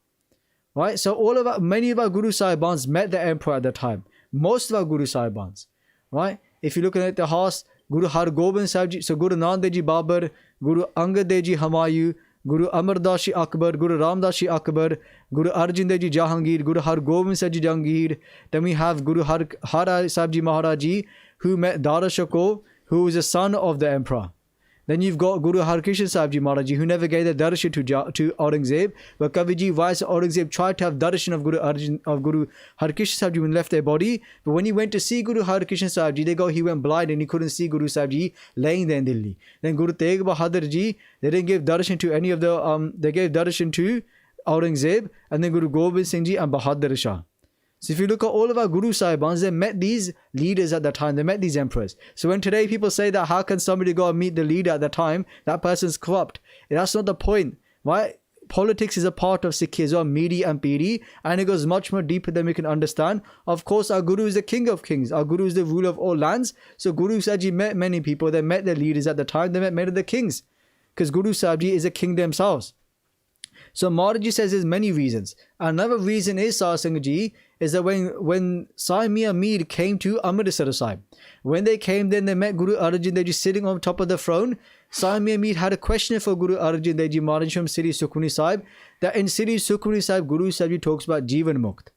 Right? So many of our Guru Sahibans met the emperor at the time. Most of our Guru Sahibans. Right? If you look at the house, Guru Har Gobind Sahib Ji, so Guru Nand Dev Ji Babar, Guru Angad Dev Ji Humayun, Guru Amar Das Ji Akbar, Guru Ram Das Ji Akbar, Guru Arjan Dev Ji Jahangir, Guru Har Gobind Sahib Ji Jahangir. Then we have Guru Har Sahib Ji Maharaj Ji, who met Dara Shako, who was a son of the emperor. Then you've got Guru Harkishan Sahib Ji Maharaj Ji, who never gave the darshan to Aurangzeb. But Kaviji Vice Aurangzeb tried to have darshan of Guru Harkishan Sahib Ji when he left their body. But when he went to see Guru Harkishan Sahib Ji, he went blind and he couldn't see Guru Sahib Ji laying there in Delhi. Then Guru Tegh Bahadur Ji, they didn't give darshan to any of the, they gave darshan to Aurangzeb, and then Guru Gobind Singh Ji and Bahadur Shah. So if you look at all of our Guru Sahibans, they met these leaders at that time. They met these emperors. So when today people say that how can somebody go and meet the leader at that time, that person's corrupt. That's not the point. Why? Politics is a part of Sikhism, Miri and Piri, and it goes much more deeper than we can understand. Of course, our Guru is the king of kings. Our Guru is the ruler of all lands. So Guru Sahib Ji met many people. They met the leaders at the time. They met many of the kings. Because Guru Sahib Ji is a king themselves. So Maharaj Ji says there's many reasons. Another reason is, Satsang Ji, is that when Sai Mian Mir came to Amritsar Sahib, when they came, then they met Guru Arjan Dev Ji sitting on top of the throne. Sai Mian Mir had a question for Guru Arjan Dev Ji Maharaj from Sri Sukhmani Sahib, that in Sri Sukhmani Sahib, Guru Sahib Ji talks about Jivan Mukt.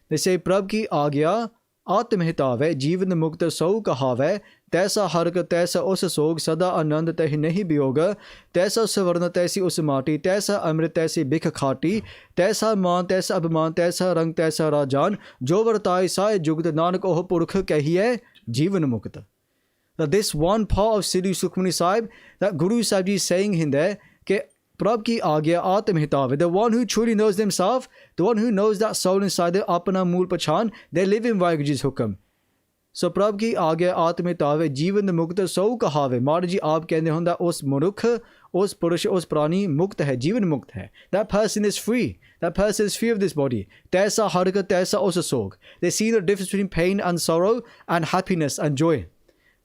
They say, Prabh ki aagya Atmhitave, Jivan Mukta Sau Kahave, Taisa Harka Taisa Us Sog, Sada Anand Tahi Nahi Bioga, Taisa Savarna Taisi Usmati, Taisa Amrit Taisi Bikha Khati, Taisa Man, Taisa Abhiman, Taisa Rang, Taisa Rajan, Jo Vartai Sai Jugta Nanak Oho Purkha Kahiye, Jivan Mukta. Now this one part of Sri Sukhmani Sahib, that Guru Sahib Ji is saying in there, ke Prabh ki aagya Atmhitave, the one who truly knows themselves, the one who knows that soul inside their Apana Mool Pachan, they live in Vaheguru Ji's Hukam. So Prabh ki aagya Atmhitave, Jivan Mukta Sau Kahave. Maharaj Ji aap kehne hon that us Murukh, us Purush, us Prani Mukt hai, Jivan Mukt hai. That person is free. That person is free of this body. Taisa Harka, Taisa Us Sog. They see the difference between pain and sorrow and happiness and joy.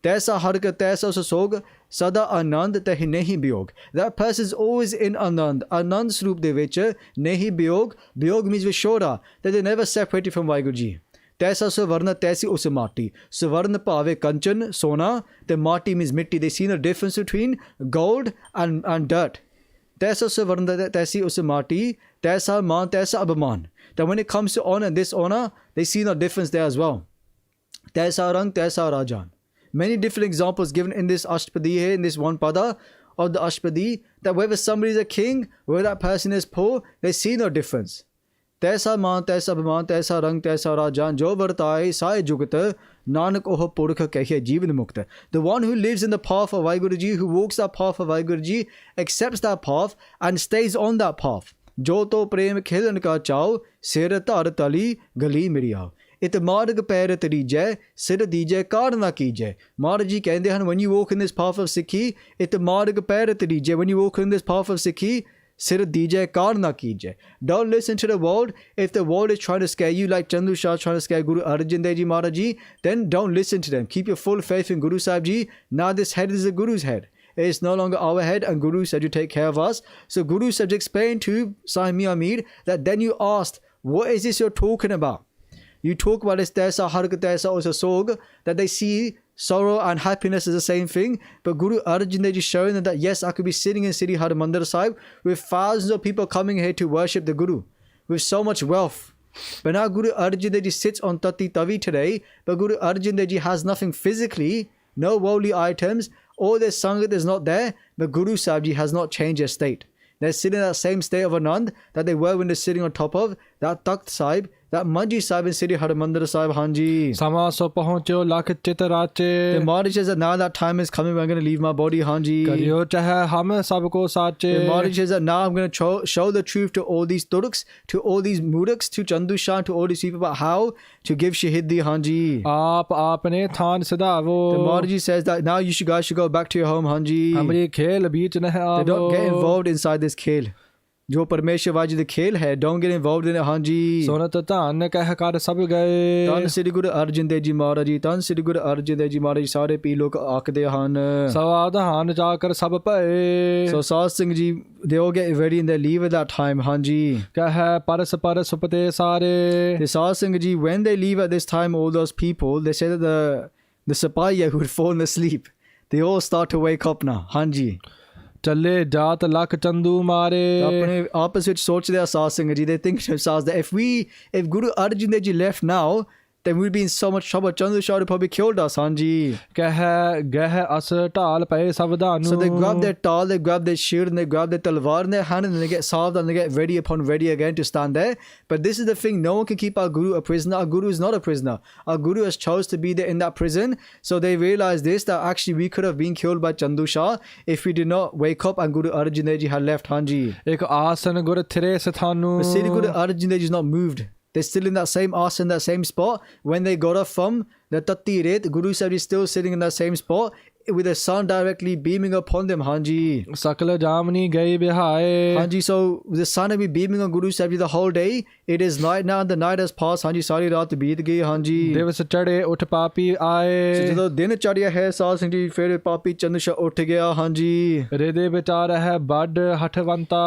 Taisa Harka, Taisa Us Sog, Sada Anand Tahi Nehi Biog. That person is always in Anand. Anand Sroop de vich, Nehi Biog. Biog means Vishora, that they never separated from Vaheguru Ji. Taisa Savarna Taisi Us Mati. Savarna Pave Kanchan, Sona, the Mati means Mitti. They see the difference between gold and dirt. Taisa Savarna Taisi Us Mati, Taisa Man, Taisa Abhaman. That when it comes to honor and dishonor, they see the difference there as well. Taisa Rang, Taisa Rajan. Many different examples given in this Ashtapadi, in this one pada of the Ashtapadi, that whether somebody is a king, whether that person is poor, they see no difference. Taisa Man, Taisa Abhiman, Taisa Rang, Taisa Rajan, Jo Vartai, Sai Jugata, Nanak Oho Purkha Kahiya Jivan Mukta. The one who lives in the path of Vaheguru Ji, who walks that path of Vaheguru Ji, accepts that path and stays on that path. Jo to prem khilan ka chao, sir tar tali gali miriyao. It marg pair tarijay, sir dijay karna kijay. Maharaj Ji kehinde han, when you walk in this path of Sikhi, it marg pair tarijay. When you walk in this path of Sikhi, Sir DJ kar na kijay. Don't listen to the world. If the world is trying to scare you like Chandu Shah trying to scare Guru Arjan Dev Ji Maharaj Ji, then don't listen to them. Keep your full faith in Guru Sahib Ji. Now this head is the Guru's head. It's no longer our head, and Guru said you take care of us. So Guru said explain to Sahib Mia Mir that then you asked, what is this you're talking about? You talk about this Taisa Harkat Taisa or Sog, that they see sorrow and happiness is the same thing. But Guru Arjan Dev Ji showing them that yes, I could be sitting in Sri Harmandir Sahib with thousands of people coming here to worship the Guru with so much wealth. But now Guru Arjan Dev Ji sits on Tati Tavi today, but Guru Arjan Dev Ji has nothing physically, no worldly items, all their Sangat is not there, but Guru Sahib Ji has not changed their state. They're sitting in that same state of Anand that they were when they're sitting on top of that Takht Sahib, that Manji Sahib in Sri Harmandir Sahib, Hanji. ਸਮਾਂ ਸੋ ਪਹੁੰਚਿਓ ਲੱਖ ਚਿਤ The ਰਾਚੇ Maharaj says that now that time is coming, I'm going to leave my body, Hanji. ਕਰਿਓ ਚਾਹੇ ਹਮ ਸਭ ਕੋ ਸਾਚੇ The Maharaj says that now I'm going to show the truth to all these Turks, to all these Muraks, to Chandu Shah, to all these people about how to give Shaheedi, Hanji. ਆਪ ਆਪਣੇ ਥਾਨ ਸਿਧਾਵੋ The Maharaj says that now you guys should go back to your home, Hanji. ਹਮਰੀ ਖੇਲ बीच न They don't आवो get involved inside this khel. जो परमेश्वर जी the खेल है, don't get involved in it, Hanji. ਸੁਨਤ ਧਨ ਕਹਿ ਕਰ ਸਭ ਗਏ ਧੰਨ ਸ੍ਰੀ ਗੁਰੂ ਅਰਜਨ ਦੇਵ ਜੀ ਮਹਾਰਾਜ ਜੀ, ਧੰਨ ਸ੍ਰੀ ਗੁਰੂ ਅਰਜਨ ਦੇਵ ਜੀ ਮਹਾਰਾਜ ਜੀ, ਸਾਰੇ ਪੀ ਲੋਕ ਆਖਦੇ ਹਨ. ਸਵਾਧਾਨ ਜਾ ਕਰ ਸਭ ਭਏ So Sat Singh ji, they all get ready and they leave at that time, Hanji. ਕਹਿ ਪਰਸ ਪਰਸ ਸੁਪਤੇ ਸਾਰੇ The Sat Singh ji, when they leave at this time, all those people, they say that the Sapaya who had fallen asleep, they all start to wake up now, Hanji. ਚੱਲੇ ਜਾਤ ਲੱਖ ਚੰਦੂ ਮਾਰੇ ਆਪਣੇ ਆਪਸ ਵਿੱਚ ਸੋਚਦੇ ਆ ਸਾਧ ਸੰਗਤ ਜੀ, they think to themselves that if Guru Arjan Dev Ji left now, then we'd be in so much trouble. Chandu Shah would probably killed us, Hanji. ਕਹਿ ਗਹਿ ਅਸ ਢਾਲ ਪਏ ਸਵਧਾਨੂ So they grab their tal, they grab their shield, and they grab their talwar in their hand, and they get salved and they get ready upon ready again to stand there. But this is the thing, no one can keep our Guru a prisoner. Our Guru is not a prisoner. Our Guru has chose to be there in that prison. So they realized this, that actually we could have been killed by Chandu Shah if we did not wake up and Guru Arjan Dev Ji had left, Hanji. ਇੱਕ ਆਸਨ ਗੁਰ ਥਿਰੇ ਸਥਾਨੂ But Sri Guru Arjan Dev Ji is not moved. They're still in that same asana, that same spot. When they got up from the Tatti Ret, Guru Sahib is still sitting in that same spot with the sun directly beaming upon them, Hanji. ਸਕਲ ਜਾਮਨੀ ਗਈ ਬਿਹਾਏ Hanji, so the sun will be beaming on Guru Sahib Ji the whole day. It is night now and the night has passed, Hanji. Sari raat beet gayi, Hanji. ਦਿਵਸ ਚੜੇ ਉਠ ਪਾਪੀ So ਆਏ ਜਦੋਂ ਦਿਨ ਚੜਿਆ ਹੈ, ਸਾਧ ਸਿੰਘ ਜੀ, ਫਿਰ ਪਾਪੀ ਚੰਦੂ ਸ਼ਾਹ ਉੱਠ ਗਿਆ, Hanji. ਰਿਦੇ ਵਿਚਾਰ ਹੈ ਵੱਡ ਹਠਵੰਤਾ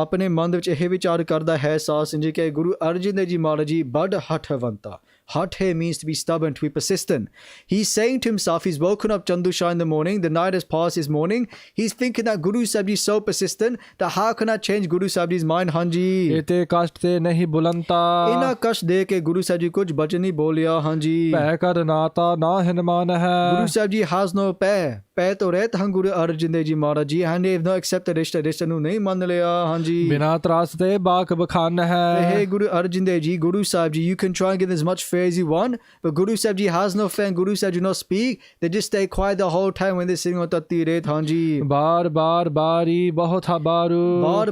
ਆਪਣੇ ਮਨ ਦੇ ਵਿੱਚ ਇਹ ਵਿਚਾਰ ਕਰਦਾ ਹੈ ਸਾਧ ਸਿੰਘ ਜੀ ਕਿ ਗੁਰੂ ਅਰਜਨ ਦੇਵ ਜੀ ਮਹਾਰਾਜ ਜੀ ਬੜ ਹਠਵੰਤਾ. Hat here means to be stubborn, to be persistent. He's saying to himself, he's woken up Chandu Shah in the morning, the night has passed his morning. He's thinking that Guru Sahib Ji is so persistent that how can I change Guru Sahib Ji's mind, Hanji? ਇਤੇ ਕਸ਼ਟ ਤੇ ਨਹੀਂ ਬੁਲੰਤਾ ਇੰਨਾ ਕਸ਼ਟ ਦੇ ਕੇ ਗੁਰੂ ਸਾਹਿਬ ਜੀ ਕੁਝ ਬਚਨ ਨਹੀਂ ਬੋਲਿਆ, Hanji. ਭੈ ਕਰ ਨਾਤਾ ਨਾ ਹਿਨਮਾਨ ਹੈ Guru Sahib Ji has no ਪੈ ਤੋਂ ਰਹਿਤ ਹਨ Guru Arjan Dev ji Maharaj ji, and they have not accepted ਰਿਸ਼ਤੇ ਨੂੰ ਨਹੀਂ ਮੰਨ ਲਿਆ, Hanji. ਬਿਨਾ ਤਰਾਸ ਤੇ ਬਾਕ ਬਖਾਨ ਹੈ Hey Guru Arjan Dev Ji, Guru Sahib Ji, you can try and get as much fear as you want, but Guru Sahib Ji has no fear and Guru Sahib Ji do not speak. They just stay quiet the whole time when they're sitting on Tatti Ret, Hanji. ਬਾਰ ਬਾਰ ਬਾਰੀ ਬਹੁਤ ਹਬਾਰੂ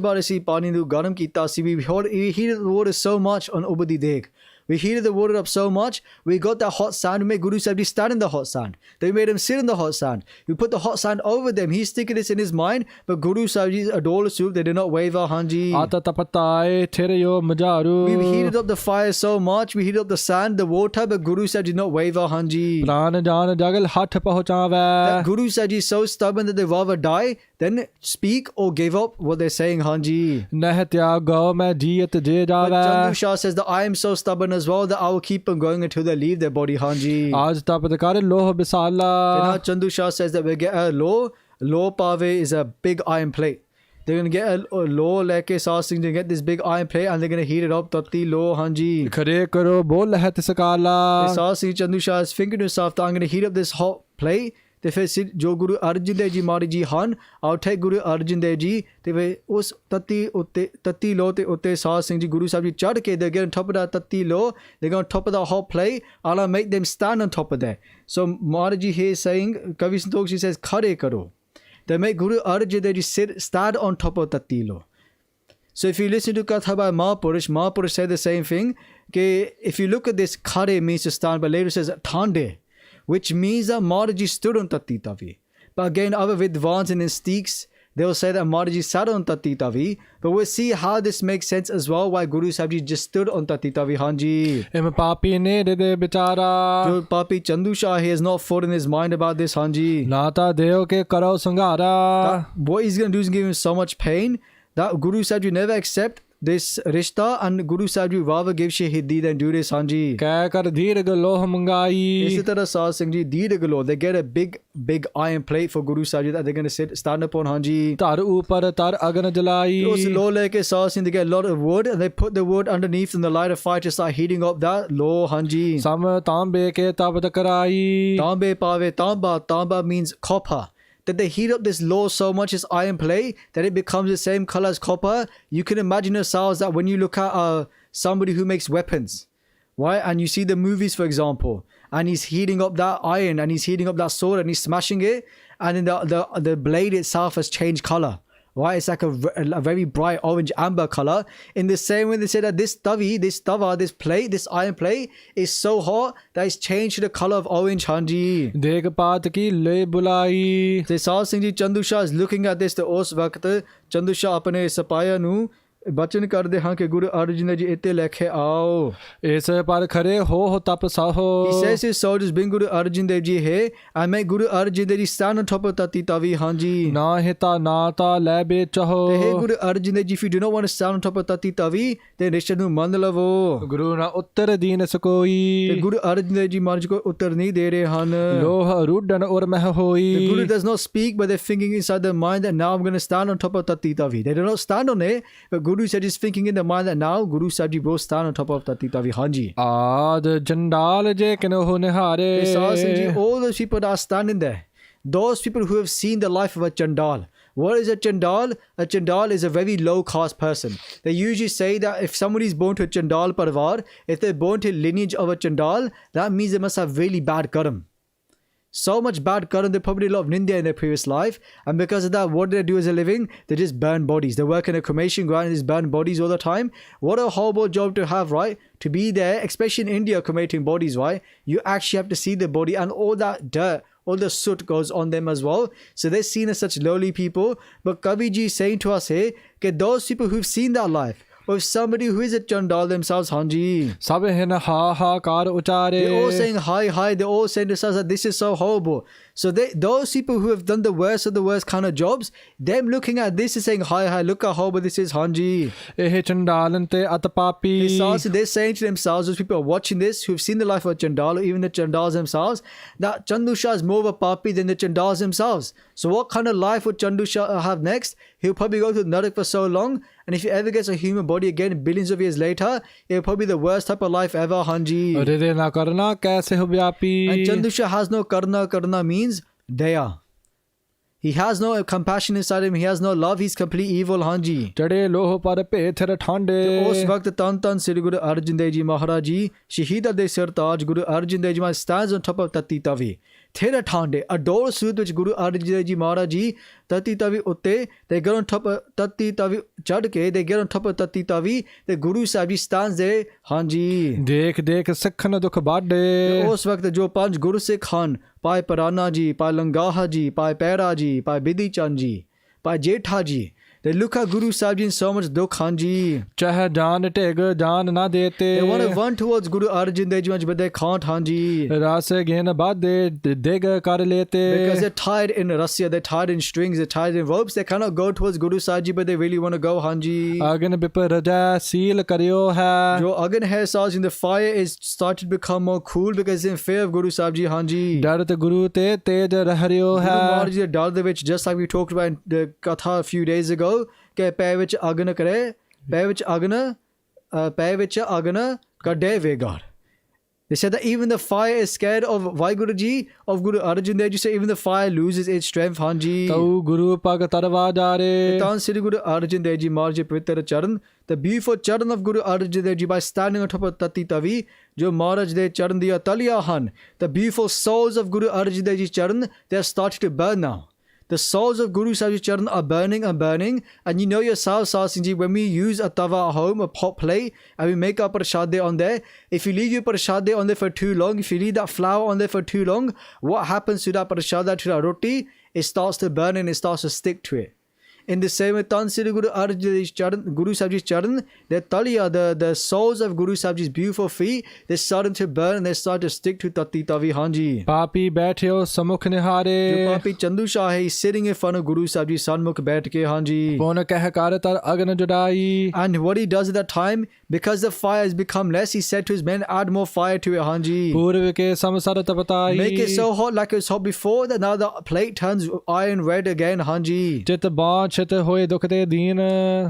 ਬਾਰ ਅਸੀਂ ਪਾਣੀ ਨੂੰ ਗਰਮ ਕੀਤਾ ਸੀ. We heated the water so much on Ubadi Dek. We heated the water up so much, we got that hot sand. We made Guru Sahib Ji stand in the hot sand. Then we made him sit in the hot sand. We put the hot sand over them. He's thinking this in his mind, but Guru Sahib Ji's adorable soup, they did not waver, Hanji. ਆਤ ਤਪਤਾਏ ਥਿਰਿਓ ਮਝਾਰੂ We heated up the fire so much, we heated up the sand, the water, but Guru Sahib did not waver, Hanji. ਪ੍ਰਾਨ ਜਾਨ ਜਗਲ ਹੱਠ ਪਹੁੰਚਾਵੇ That Guru Sahib Ji is so stubborn that they rather die than speak or give up what they're saying, Hanji. ਨਹਿ ਤਿਆਗੋ ਮੈਂ ਜੀਤ ਜੇ But ਜਾਵੇ Chandu Shah says that I am so stubborn as well that I will keep on going until they leave their body, Hanji. ਆਜ ਤਪਤ ਕਰ ਲੋਹ ਬਿਸਾਲਾ Then how Chandu Shah says that we get a law pave is a big iron plate. They're going to get a law like Sat Singh, they get this big iron plate and they're going to heat it up, Tatti law, Hanji. ਖਰੇ ਕਰੋ ਬੋਲ ਹੈ ਤਿਸ ਕਾਲਾ Sat Singh Chandu Shah is thinking to himself that I'm going to heat up this hot plate. ਤੇ ਫਿਰ ਜੋ ਗੁਰੂ ਅਰਜਨ ਦੇਵ ਜੀ ਮਹਾਰਾਜ ਜੀ ਹਨ, I'll take ਗੁਰੂ ਅਰਜਨ ਦੇਵ ਜੀ ਤੇ ਫਿਰ ਉਸ ਤੱਤੀ ਲੋ ਤੇ ਉੱਤੇ ਸਾਧ ਸਿੰਘ ਜੀ ਗੁਰੂ ਸਾਹਿਬ ਜੀ ਚੜ੍ਹ ਕੇ, they get on top of that ਤੱਤੀ ਲੋ, they go on top of that hot plate, I'll make them stand on top of that. So Maharaj ji here is saying, Kavi Santokh ji says, khade karo. They make Guru Arjan Dev Ji stand on top of tatti lo. So if you listen to Katha by Mahapurush said the same thing. If you look at this, khade means to stand, but later says thande, which means that Maharaj Ji stood on Tatti Tavi. But again, other Vidvans and mystics, they will say that Maharaj Ji sat on Tati Tavi, but we'll see how this makes sense as well, why Guru Sahib Ji just stood on Tati Tavi. Hanji. Im papi ne de de bichara. Jo Papi Chandu Shah, he has not thought in his mind about this, Hanji. Nata deo ke karo sangara. What he's going to do is give him so much pain that Guru Sahib Ji never accept this rishta, and Guru Sahib Ji rather give Shaheedi than do this, Hanji. Keh kar dheer galoh mangai. Isi tarah Sahib Singh Ji, Deed Galo, they get a big iron plate for Guru Sahib Ji that they're going to stand upon, Hanji. Tar upar tar agan jalai. Those low leke Sahib Singh, they get a lot of wood and they put the wood underneath and the light of fire to start heating up that low, Hanji. Sam tambe ke tabad karai. Tambe pave tamba. Tamba means copper. That they heat up this low so much, this iron plate, that it becomes the same color as copper. You can imagine yourselves that when you look at somebody who makes weapons, right? And you see the movies, for example, and he's heating up that iron and he's heating up that sword and he's smashing it, and then the blade itself has changed color. Right, it's like a very bright orange amber color. In the same way, they say that this tavi, this tava, this plate, this iron plate is so hot that it's changed to the color of orange, Hanji. Dekh paat ki le bulai. So Sahib Singh Ji Chandu Shah is looking at this. The os waqt Chandu Shah apne sapaya nu बचन कर दे हाँ के गुरु अर्जुन जी इते लेखे आओ. इस पर खरे हो तप Saho. He says his soldiers bring Guru Arjan Dev Ji here and make Guru Arjan Dev Ji stand on top of Tati Tavi, Hanji. Na hita nata lebe chaho. Hey Guru Arjan Dev Ji, if you do not want to stand on top of Tati Tavi, then Rishanu Mandalavo. Guru na uttar deen sakoi. Guru Arjan Dev Ji Maharaj ko uttar nahi de rahe han. Loh ruddan or meh hoi. The Guru does not speak, but they're thinking inside their mind that now I'm going to stand on top of Tati Tavi. They do not stand on it, but Guru said is thinking in the mind that now Guru Sahib Ji will stand on top of Tati Tavi, Hanji. Aad jandal je keno ho nihare. Sahib Singh Ji, all those people that are standing there, those people who have seen the life of a chandal. What is a chandal? A chandal is a very low caste person. They usually say that if somebody is born to a chandal parvar, if they're born to a lineage of a chandal, that means they must have really bad karma. So much bad karma, they probably a lot of Nindya in their previous life, and because of that, what do they do as a living? They just burn bodies. They work in a cremation ground and just burn bodies all the time. What a horrible job to have, right? To be there, especially in India, cremating bodies, right? You actually have to see the body and all that dirt, all the soot goes on them as well. So they're seen as such lowly people. But Kaviji is saying to us here, that those people who've seen that life, or if somebody who is a chandal themselves, Hanji, Sab hin ha ha kar uchare. they're all saying hi hi, they're all saying to us that this is so horrible. So those people who have done the worst of the worst kind of jobs, them looking at this is saying hi hi, look how horrible this is, Hanji. Eh chandalan te at papi. They're saying to themselves, those people are watching this who've seen the life of a chandal, or even the chandals themselves, that Chandu Shah is more of a papi than the chandals themselves. So what kind of life would Chandu Shah have next? He'll probably go to Narak for so long, and if he ever gets a human body again billions of years later, it'll probably be the worst type of life ever, Hanji. Ride na karna kaise ho vyapi. And Chandu Shah has no karna. Karna means daya. He has no compassion inside him. He has no love. He's complete evil, Hanji. Chade loh par pe thir thande. Us waqt tan Sri Guru Arjan Dev Ji Maharaj Ji, Shaheeda de Sir Taj, Guru Arjan Dev Ji Maharaj stands on top of Tati Tavi. Thera thande, a door suit which Guru Arjan Dev Ji Maharaj Ji, Tati Tavi utte, they get on top of Tati Tavi chadke, they get on top of Tati Tavi, the Guru Sahib Ji stands there, Hanji. Dekh sikhan dukh bade. Us waqt jo panch Guru Sikh han, Pai Parana Ji, Pai Langaha Ji, Pai Pera Ji, Pai Bidhi Chand Ji, Pai Jetha Ji, they look at Guru Sahib Ji in so much dukh, Hanji. Chah jaan teg jaan na dete. They want to run towards Guru Arjan Dev Ji Maharaj, but they can't, Hanji. Ras gen bade deg kar lete. Because they're tied in Russia, they're tied in strings, they're tied in ropes. They cannot go towards Guru Sahib Ji, but they really want to go, Hanji. Agan bipar raja seal karyo hai. Jo Agan hai Sahib in the fire is started to become more cool because it's in fear of Guru Sahib Ji, Hanji. Darat guru te tej rahryo Guru hai. Maharaj Ji dar de vich, just like we talked about in the Katha a few days ago, ke pair vich agana kare, pair vich agana kade vegar. They said that even the fire is scared of Vaiguruji, of Guru Arjan Dev Ji. So even the fire loses its strength, Hanji. Tau Guru Pag Tarwa Jare. Tan Sri Guru Arjan Dev Ji Maharaj Pavitra Charan, the beautiful Charan of Guru Arjan Dev Ji, by standing on top of Tati Tavi, Jo Maharaj De Charan Diya Taliya Han, the beautiful souls of Guru Arjan Dev Ji Charan, they are starting to burn now. The souls of Guru Sahib Ji Charan are burning and burning. And you know yourself, Sahib Singh Ji, when we use a tawa at home, a pot plate, and we make our prashade on there, if you leave your prashade on there for too long, if you leave that flour on there for too long, what happens to that prashada, to that roti? It starts to burn and it starts to stick to it. In the same way, Tan Sri Guru Arjan Dev Ji's charan, Guru Sahib Ji's charan, their taliya, the soles of Guru Sahib Ji's beautiful feet, they're starting to burn and they start to stick to Tati Tavi Hanji. ਪਾਪੀ ਬੈਠਿਓ ਸਮੁਖ जो ਨਿਹਾਰੇ Papi Chandu Shah hai, he's sitting in front of Guru Sahib Ji's Sanmukh baith ke Hanji. ਪੁਨ ਕਹਿ ਕਰ ਤਰ ਅਗਨ ਜੁਡਾਈ And what he does at that time, because the fire has become less, he said to his men, add more fire to it, Hanji. ਪੂਰਵ ਕੇ ਸਮਸਰ ਤਪਤਾਈ Make it so hot like it was hot before, that now the plate turns iron red again, Hanji. ਚਿਤ ਬਾਛਤ ਹੋਏ ਦੁਖ ਤੇ ਦੀਨ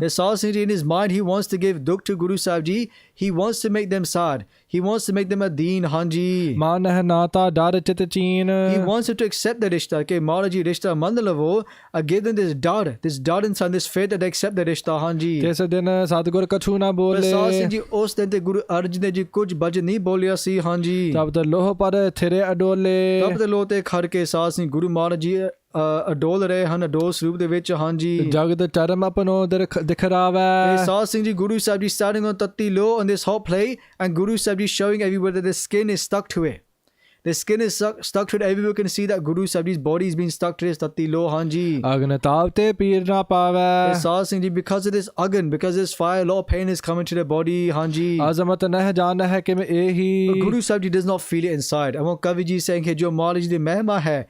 The Sahib Singh Ji, in his mind, he wants to give dukh to Guru Sahib Ji. He wants to make them sad. He wants to make them a deen, Hanji. ਮਨ ਹੈ ਨਾਤਾ ਡਰ ਚਿਤ ਚੀਨ He wants them to accept the rishta. Okay, Maharaji rishta mandalavo, give them this doubt inside, this faith that they accept the rishta, Hanji. ਤਿਸ ਦਿਨ ਸਤਿਗੁਰ ਕਛੂ ਨਾ The ਬੋਲੇ Sahib Singh Ji, ਉਸ ਦਿਨ ਤੇ Guru Arjan Dev Ji ਕੁਝ ਬਜ ਨਹੀਂ ਬੋਲਿਆ ਸੀ, Hanji. ਤਬ ਤ ਲੋਹ ਪਰ ਥਿਰੇ ਅਡੋਲੇ ਤਬ ਦੇ ਲੋਤੇ ਖੜ ਕੇ Sahib Singh Guru Maharaj Ji ਅਡੋਲ ਰਹੇ ਹਨ, ਅਡੋਲ ਸਰੂਪ ਦੇ ਵਿੱਚ, Hanji. ਜਗਤ ਚਰਮ ਆਪਣੋ ਦਿਖਰਾਵੈ Sahib Singh Ji, Guru Sahib Ji standing on Tatti Lo on this hot plate, and Guru Sahib Ji showing everywhere that the skin is stuck to it. The skin is stuck to it. Everyone can see that Guru Sahib Ji's body is being stuck to this Tatti Lo, Hanji. ਅਗਨ ਤਾਪ ਤੇ ਪੀਰ ਨਾ ਪਾਵੈ Sahib Singh Ji, because of this agan, because of this fire, a lot of pain is coming to the body, Hanji. ਅਜ਼ਮਤ ਨਹਿ ਜਾਣ ਹੈ ਕਿ ਮੈਂ ਇਹੀ But Guru Sahib Ji does not feel it inside. And what Kavi Ji is saying, jo Maharaj Ji di mehma hai,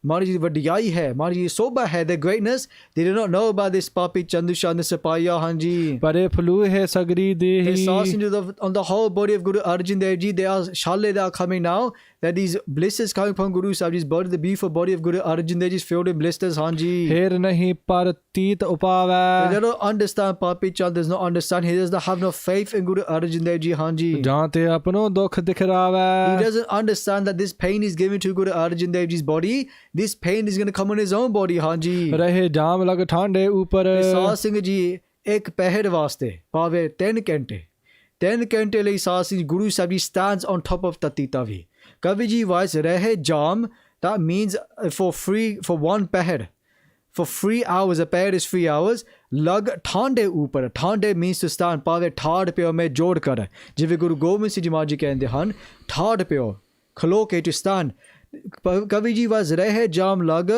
Maharaj Ji di vadiyai hai, Maharaj Ji di soba hai, their greatness, they do not know about this Papi Chandu Shah and the Sapaya, Hanji. ਪਰੇ flu ਹੈ ਸਗਰੀ The ਦੇਹੀ Sahib Singh Ji, on the whole body of Guru Arjan Dev Ji, they are shale that are coming now, that these blisters coming from Guru Sahib Ji's body, the beautiful body of Guru Arjan Dev Ji is filled with blisters, Hanji. ਫੇਰ ਨਹੀਂ ਪਰ ਤੀਤ ਉਪਾਵੈ They don't understand, Papi Chand does not understand. He does not have no faith in Guru Arjan Dev Ji, Hanji. ਜਾਂ ਤੇ ਆਪਣੋ ਦੁੱਖ ਦਿਖਰਾਵੈ He doesn't understand that this pain is given to Guru Arjan Dev Ji's body. This pain is going to come on his own body, Hanji. ਰਹੇ ਜਾਮ ਲਗ ਠਾਂਡੇ ਉਪਰ Sahib Singh Ji, ਇੱਕ ਪਹਿਰ ਵਾਸਤੇ ਪਾਵੇ 3 ਘੰਟੇ 3 ਘੰਟੇ ਲਈ Sahib Singh Guru Sahib Ji stands on top of Tatti Tavi. Kavi Ji was ਰਹੇ jam, that means for one ਪਹਿਰ, for 3 hours, a pair is 3 hours. Lag thande upar, thande means to stand, ਪਾਵੇ ਠਾੜ ਪਿਓ ਮੈਂ ਜੋੜ ਕਰ, ਜਿਵੇਂ ਗੁਰੂ ਗੋਬਿੰਦ ਸਿੰਘ ਜੀ ਮਹਾਰਾਜ ਜੀ ਕਹਿੰਦੇ ਹਨ, ਠਾੜ ਪਿਓ ਖਲੋ ਕੇ to stand. Kavi Ji was rehe jam lag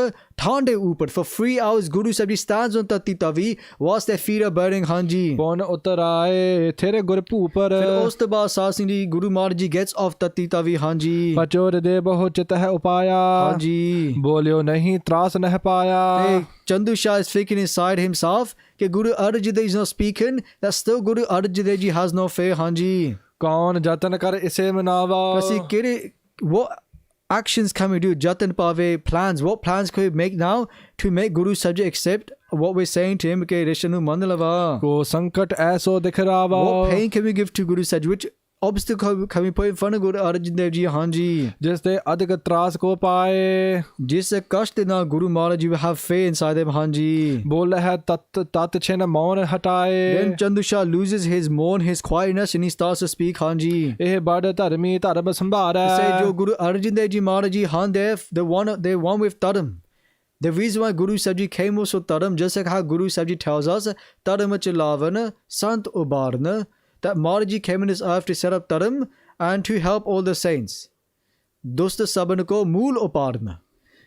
thande upar, for 3 hours Guru Sahib Ji stands on Tatti Tavi whilst their feet are burning, Hanji. ਪੁਨ ਉਤਰ ਆਏ ਥੇਰੇ ਗੁਰ ਭੂਪਰ Then ਉਸ ਤੋਂ ਬਾਅਦ Sahib Singh Ji, Guru Maharaj Ji gets off Tatti Tavi, Hanji. ਪਚੋਰ ਦੇ ਬਹੁ ਚਿਤ ਹੈ ਉਪਾਇਆ Hanji. ਬੋਲਿਓ ਨਹੀਂ ਤਰਾਸ ਨਹਿ ਪਾਇਆ Hey, Chandu Shah is thinking inside himself that Guru Arjan Dev Ji is not speaking, that still Guru Arjan Dev Ji has no fear, Hanji. ਕੌਣ ਜਤਨ ਕਰ ਇਸੇ Manawa Kasi kire, what actions can we do? Jatan Pave, plans. What plans can we make now to make Guru Sahib Ji accept what we're saying to him? Okay, Rishanu Mandalava. ਕੋ ਸੰਕਟ ਐਸੋ ਦਿਖਰਾਵਾ What pain can we give to Guru Sahib Ji? Which obstacle can we put in front of Guru Arjan Dev Ji, Hanji? ਜਿਸ ਤੇ ਅਧਿਕ ਤਰਾਸ ਕੋ ਪਾਏ Jis kashte na Guru Maharaj Ji will have faith inside them, Hanji. ਬੋਲ ਹੈ ਤਤ ਛਿਨ ਮੌਨ ਹਟਾਏ Then Chandu Shah loses his mourn, his quietness, and he starts to speak, Hanji. ਇਹ ਬੜ ਧਰਮੀ ਧਰਮ ਸੰਭਾਰੈ They say, Jo Guru Arjan Dev Ji Maharaj Ji, Han, they one with Dharam. The reason why Guru Sahib Ji came was for Dharam, just like how Guru Sahib Ji tells us, Dharam Chilavan, Sant Ubarna, that Maharaj Ji came in this earth to set up Dharam and to help all the saints. Dosta Saban ko Mool Uparna.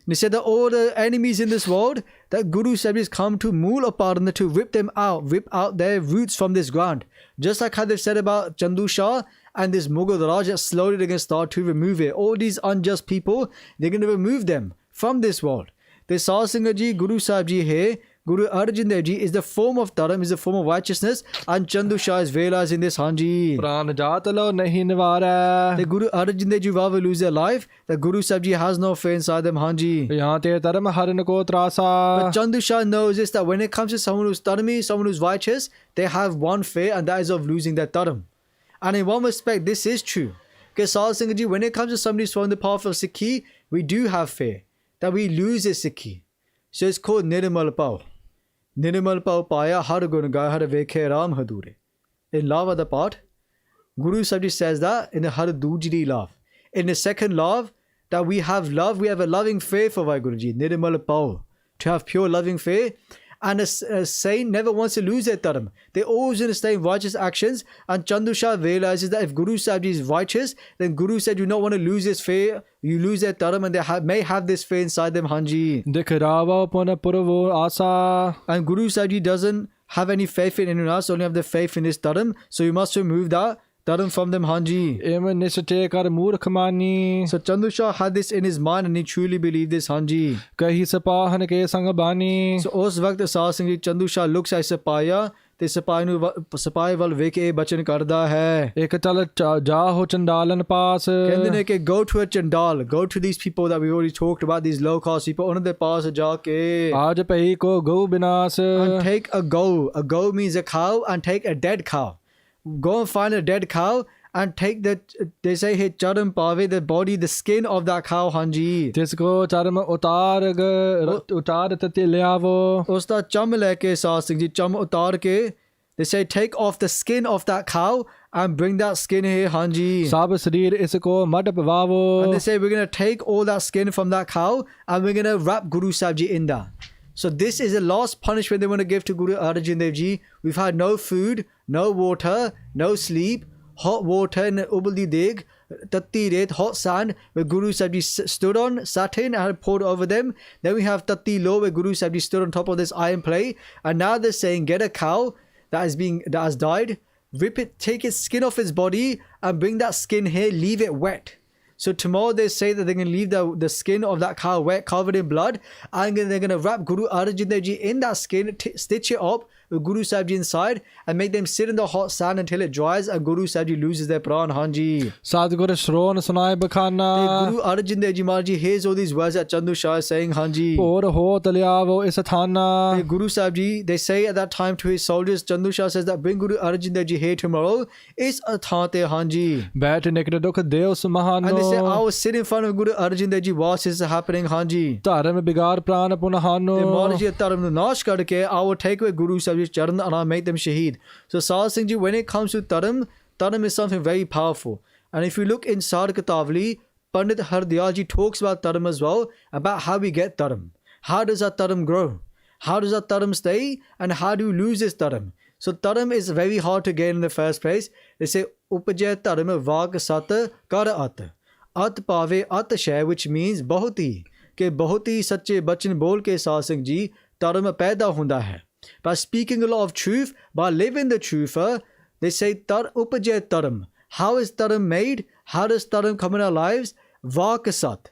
They said that all the enemies in this world, that Guru Sahib Ji has come to Mool Uparna, to rip out their roots from this ground. Just like how they've said about Chandu Shah and this Mughal Raj, that slowly they're going to start to remove it. All these unjust people, they're going to remove them from this world. The Sahib Singh Ji, Guru Sahib Ji here, Guru Arjan Dev Ji is the form of Dharam, is the form of righteousness, and Chandu Shah is realizing this, Hanji. ਪ੍ਰਾਨ ਜਾਤ ਲੋ ਨਹੀਂ ਨਿਵਾਰੈ The Guru Arjan Dev Ji rather lose their life, the Guru Sahib Ji has no fear inside them, Hanji. ਯਹਾਂ ਤੇ ਧਰਮ ਹਰਨ ਕੋ ਤਰਾਸਾ But Chandu Shah knows this, that when it comes to someone who's dharmi, someone who's righteous, they have one fear, and that is of losing their dharam. And in one respect, this is true. Because Sahib Singh Ji, when it comes to somebody who's from the path of Sikhi, we do have fear that we lose his Sikhi. So it's called Nirmal Pao. Nirmal Pao Paya Har Gun Gai Har Vekhe Ram Hadure. In love of the part, Guru Sahib Ji says that in the Har Dujri love. In the second love, that we have love, we have a loving faith for Guruji, Nirmal Pao, to have pure loving faith. And a saint never wants to lose their dharam. They always want to stay in righteous actions. And Chandu Shah realizes that if Guru Sahib Ji is righteous, then Guru Sahib do not want to lose his faith. You lose their dharam, and they may have this faith inside them, Hanji. Dikhrawa puna purvo asa. And Guru Sahib Ji doesn't have any faith in anyone else, only have the faith in this dharam. So you must remove that dharam from them, Hanji. Im nisate kar murkh mani. So Chandu Shah had this in his mind, and he truly believed this, Hanji. Kahi sapahan ke sang bani. So us waqt Asad Singh Ji, Chandu Shah looks at Sapaya. ਤੇ ਸਿਪਾਹੀ ਵੱਲ ਵੇਖ ਕੇ ਇਹ ਬਚਨ ਕਰਦਾ ਹੈ ਇੱਕ ਚਲ ਜਾਹੋ ਚੰਡਾਲਨ ਪਾਸ ਕਹਿੰਦੇ ਨੇ ਕਿ go to a chandal, go to these people that we already talked about, these low caste people, ਉਹਨਾਂ ਦੇ ਪਾਸ ਜਾ ਕੇ ਆਜ ਭਈ ਕੋ ਗਊ ਬਿਨਾਸ and take a goat means a cow, and take a dead cow, go and find a dead cow and take they say he charam pave, the body, the skin of that cow, Hanji. ਜਿਸ ਕੋ ਚਰਮ ਉਤਾਰ ਤਤੇ ਲਿਆਵੋ ਉਸ ਦਾ ਚਮ ਲੈ ਕੇ ਸਾਧ ਸਿੰਘ ਜੀ ਚਮ ਉਤਾਰ ਕੇ they say take off the skin of that cow and bring that skin here, Hanji. ਸਭ ਸਰੀਰ ਇਸ ਕੋ mud ਪਵਾਵੋ And they say we're going to take all that skin from that cow and we're going to wrap Guru Sahib Ji in that. So this is the last punishment they want to give to Guru Arjan Dev Ji. We've had no food, no water, no sleep, hot water in Ubuldi Deg, Tatti Ret, hot sand, where Guru Sahib Ji stood on, sat in and poured over them. Then we have Tatti Lo, where Guru Sahib Ji stood on top of this iron plate. And now they're saying, get a cow that has died, rip it, take its skin off its body, and bring that skin here, leave it wet. So tomorrow they say that they're going to leave the skin of that cow wet, covered in blood, and they're going to wrap Guru Arjan Dev Ji in that skin, stitch it up with Guru Sahib Ji inside, and make them sit in the hot sand until it dries, and Guru Sahib Ji loses their pran, Hanji. ਸਤਿਗੁਰ ਸ਼੍ਰੋਣ ਸੁਨਾਏ ਬਖਾਨਾ Guru Arjan Dev Ji Maharaj Ji hears all these words that Chandu Shah is saying, Hanji. ਭੋਰ ਹੋਤ ਲਿਆਵੋ ਇਸ ਥਾਨਾ Guru Sahib Ji, they say at that time to his soldiers, Chandu Shah says that bring Guru Arjan Dev Ji here tomorrow. It's a thante, Hanji. ਬੈਠ ਨਿਕਟ ਦੁਖ ਦੇਵ And they ਸਮਹਾਨੋ say, I will sit in front of Guru Arjan Dev Ji whilst this is happening, Hanji. ਧਰਮ ਬਿਗਾਰ ਪ੍ਰਾਨ ਪੁਨਹਾਨੋ The Maharaj Ji Dharam nu nash karke, I will take away Guru Sahib Ji's charan and I'll make them shaheed. So Sahib Singh Ji, when it comes to Dharam is something very powerful. And if you look in Sar Katavli, Pandit Hardayal Ji talks about Dharam as well, about how we get Dharam. How does that Dharam grow? How does that Dharam stay? And how do you lose this Dharam? So Dharam is very hard to get in the first place. They say, Upajay Dharam Vag Sat Kar At. At Pave At Shay, which means Bahut hi. Ke bahut hi sache bachan bol ke Sahib Singh Ji, Dharam paida hunda hai. By speaking a lot of truth, by living the truth, they say Upajay Dharam. How is Dharam made? How does Dharam come in our lives? Vak Sat.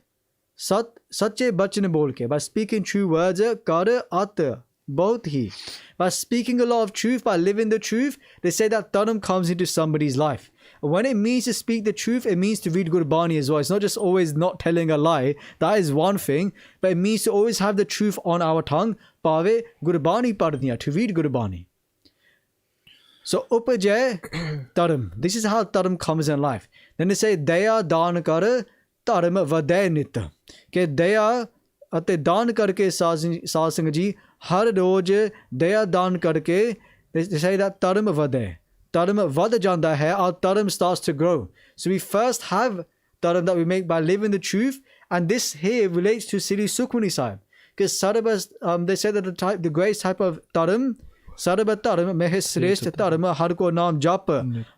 Sache bachan bol ke. By speaking true words, Kar At. Both hi. By speaking a lot of truth, by living the truth, they say that Dharam comes into somebody's life. When it means to speak the truth, it means to read Gurbani as well. It's not just always not telling a lie. That is one thing. But it means to always have the truth on our tongue. Pave Gurbani padniya, to read Gurbani. So Upajay Dharam. This is how Dharam comes in life. Then they say Daya Dan Kar Dharam Vaday Nit. Ke Daya ਅਤੇ ਦਾਨ ਕਰਕੇ ਸਾਧ ਸਿੰਘ ਜੀ ਹਰ ਰੋਜ਼ ਦਇਆ ਦਾਨ ਕਰਕੇ they say that ਧਰਮ ਵਧੇ ਧਰਮ ਵਧ ਜਾਂਦਾ ਹੈ our ਧਰਮ starts to grow. So we first have ਧਰਮ that we make by living the truth, and this here relates to Sri Sukhmani Sahib, because they say that the greatest type of ਧਰਮ sarva ਧਰਮ ਮਹਿ ਸ੍ਰੇਸ਼ਟ ਧਰਮ ਹਰ ਕੋ ਨਾਮ ਜਪ.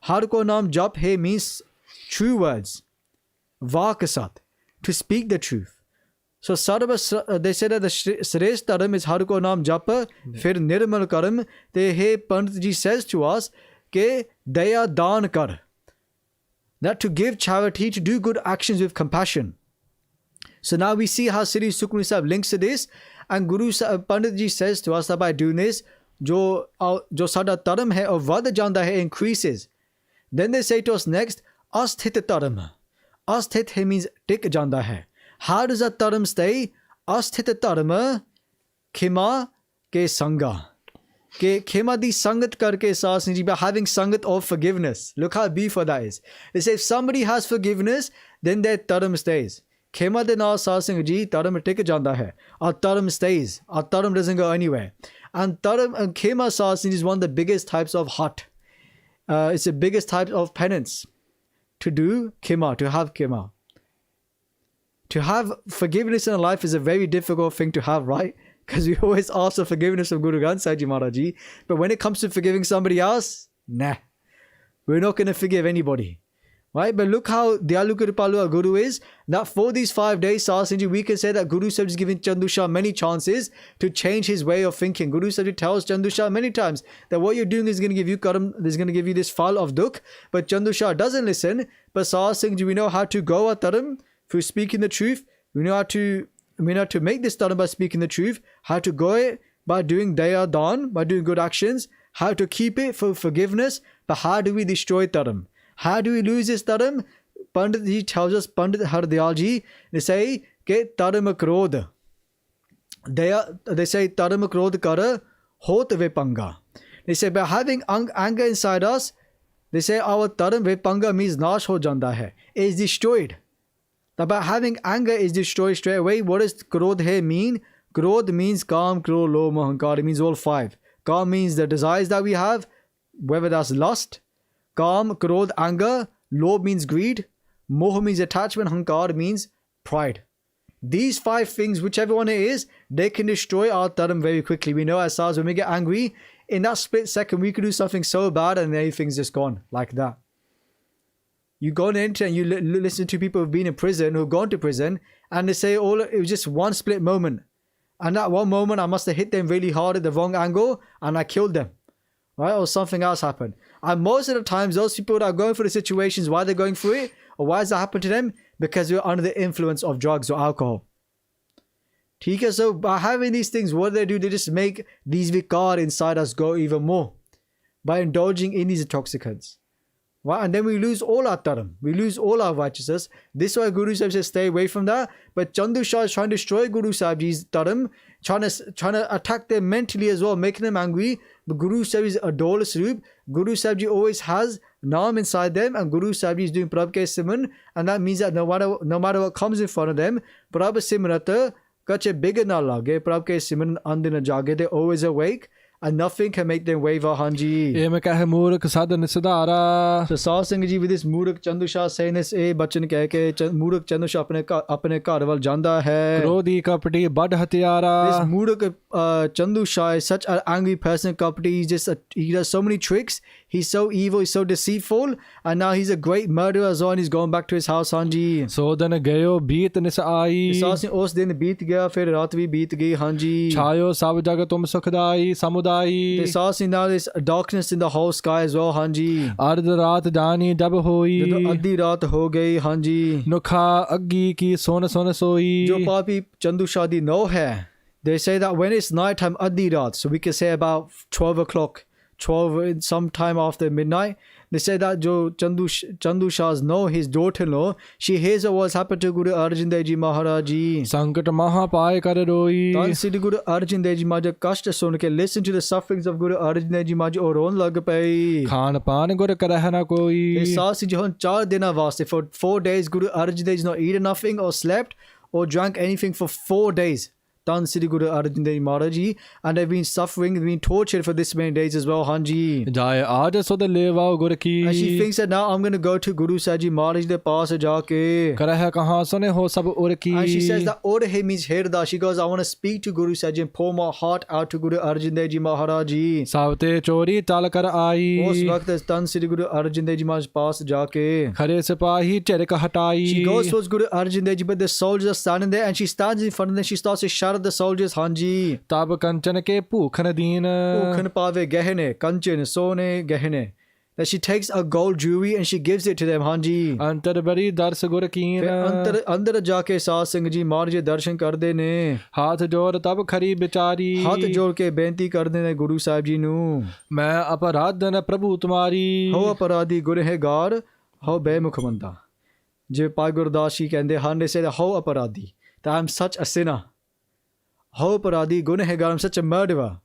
ਹਰ ਕੋ ਨਾਮ jap here means true words, ਵਾਕ ਸਤ, to speak the truth. So they say that the Shrest Dharam is Har ko naam jap, fir nirmal karam. He Pandit Ji says to us, ke daya daan kar. That to give charity, to do good actions with compassion. So now we see how Sri Sukhmani Sahib links to this. And Pandit Ji says to us that by doing this, jo sada dharam hai aur vad janda hai, increases. Then they say to us next, asthit dharam. Asthit hai means tik janda hai. How does that dharam stay? Asthit dharma khima ke sanga. Ke khima di sangat karke Sahib Singh Ji, by having sangat of forgiveness. Look how beautiful that is. They say if somebody has forgiveness, then their dharam stays. Khima de naal Sahib Singh Ji dharam tik janda hai. Our dharam stays. Our dharam doesn't go anywhere. And dharam and khima Sahib Singh Ji is one of the biggest types of hat. It's the biggest type of penance. To do khima, to have khima. To have forgiveness in life is a very difficult thing to have, right? Because we always ask for forgiveness from Guru Granth Sahib Ji Maharaj Ji. But when it comes to forgiving somebody else, nah. We're not going to forgive anybody. Right? But look how Dayalu Kripalu our Guru is. That for these 5 days, Sahib Singh Ji, we can say that Guru Sahib is giving Chandu Shah many chances to change his way of thinking. Guru Sahib Ji tells Chandu Shah many times that what you're doing is going to give you karam, is going to give you this fall of dukh. But Chandu Shah doesn't listen. But Sahib Singh Ji, we know how to go at taram through speaking the truth. We know how to make this taram by speaking the truth. How to go it by doing daya dan, by doing good actions. How to keep it for forgiveness. But how do we destroy taram? How do we lose this taram? Pandit Ji tells us, Pandit Hardayal Ji, they say, ke taram krodh. They say, taram krodh kar hot vipanga. They say, by having anger inside us, they say, our taram vipanga means nash ho janda hai. It is destroyed. That by having anger is destroyed straight away. What does krodh hai mean? Krodh means kam, krodh, lo, mahankar. It means all 5. Kam means the desires that we have, whether that's lust, Kam, Krodh, anger. Lobh means greed. Moh means attachment. Hankar means pride. These 5 things, whichever one it is, they can destroy our taram very quickly. We know as SARS, when we get angry, in that split second, we could do something so bad and everything's just gone like that. You go on the internet and you listen to people who've been in prison, who've gone to prison, and they say, it was just one split moment. And that one moment, I must have hit them really hard at the wrong angle and I killed them. Right? Or something else happened. And most of the times, those people that are going through the situations, why they're going through it, or why does that happen to them? Because they're under the influence of drugs or alcohol. So by having these things, what do? They just make these vikar inside us go even more. By indulging in these intoxicants. Right? And then we lose all our taram. We lose all our righteousness. This is why Guru Sahib says stay away from that. But Chandu Shah is trying to destroy Guru Sahib Ji's taram. Trying to attack them mentally as well. Making them angry. But Guru Sahib is adorless roop. Guru Sahib Ji always has naam inside them. And Guru Sahib Ji is doing Prabh ke Simran. And that means that no matter what comes in front of them, Prabh Simrata kache bigger na lage. Prabh ke Simran andina jage. They're always awake. And nothing can make them waver, Hanji. So Sahib Singh Ji with this Murak Chandu Shah saying this, bachan keh ke Murak Chandu Shah apne ghar wal janda hai. Krodhi kapati bad hatyara. This Murak Chandu Shah is such an angry person, kapati. He does so many tricks. He's so evil, he's so deceitful. And now he's a great murderer as well, and he's going back to his house, Hanji. So then gayo beat nis aayi. Sahib Singh us din beet gaya, fir raat bhi beet gayi, Hanji. Chayo sab jaga tum sukhdai samudai. They saw now there's darkness in the whole sky as well, Hanji. Ard raat dani dab hoi. Addi raat ho gayi, Hanji. Nukha aggi ki sona soi. Jo papi Chandu Shah di no hai. They say that when it's night time, addi raat, so we can say about 12 o'clock, 12 sometime after midnight. They say that jo Chandu Shah's no, his daughter-in-law, she hears what's happened to Guru Arjan Dev Ji Maharaj Ji. Sankat maha paye kar roi. Tan Sri Guru Arjan Dev Ji Maharaj kashta sun ke listen to the sufferings of Guru Arjan Dev Ji Maharaj aur ron lag pai. Khan paan gur karah na koi. They saw si johon 4 dina vaste, for 4 days Guru Arjan Dev Ji not eaten nothing or slept or drank anything for 4 days. Tan Sri Guru Arjan Dev Ji Maharaj Ji, and they've been suffering, they've been tortured for this many days as well, Hanji. Jai aaj so de levao gur ki. And she thinks that now I'm going to go to Guru Sahib Ji Maharaj de paas jaake. Karah kahan sune ho sab ur ki. And she says that ur he means hirda. She goes, I want to speak to Guru Sahib Ji and pour my heart out to Guru Arjan Dev Ji Maharaj Ji. Savte chori tal kar aayi. Us waqt Tan Sri Guru Arjan Dev Ji Maharaj paas jaake. Khare sipahi chirk hatai. She goes towards Guru Arjan Dev Ji, but the soldiers are standing there, and she stands in front of them. She starts to shout at the soldiers, Hanji. Tab kanchan ke bhookhan deen. Bhookhan paave gehne, kanchan, sone gehne. That she takes a gold jewelry and she gives it to them, Hanji. Antar bari dars gur keen. Andar jaake Sahib Singh Ji Maharaj darshan karde ne. Haath jod tab khari bichari. Haath jod ke benti karde ne Guru Sahib Ji nu. Main aparadhan prabhu tumari. Ho aparadi gunegar, ho bemukhamanda. Je Pai Gurdas Ji kende han, they said, ho aparadi, that I'm such a sinner. Ho paradi gunegar, I'm such a murderer.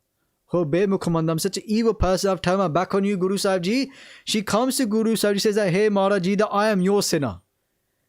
Ho bemukhamand, I'm such an evil person. I've turned my back on you, Guru Sahib Ji. She comes to Guru Sahib Ji, says that, hey Maharaj Ji, that I am your sinner.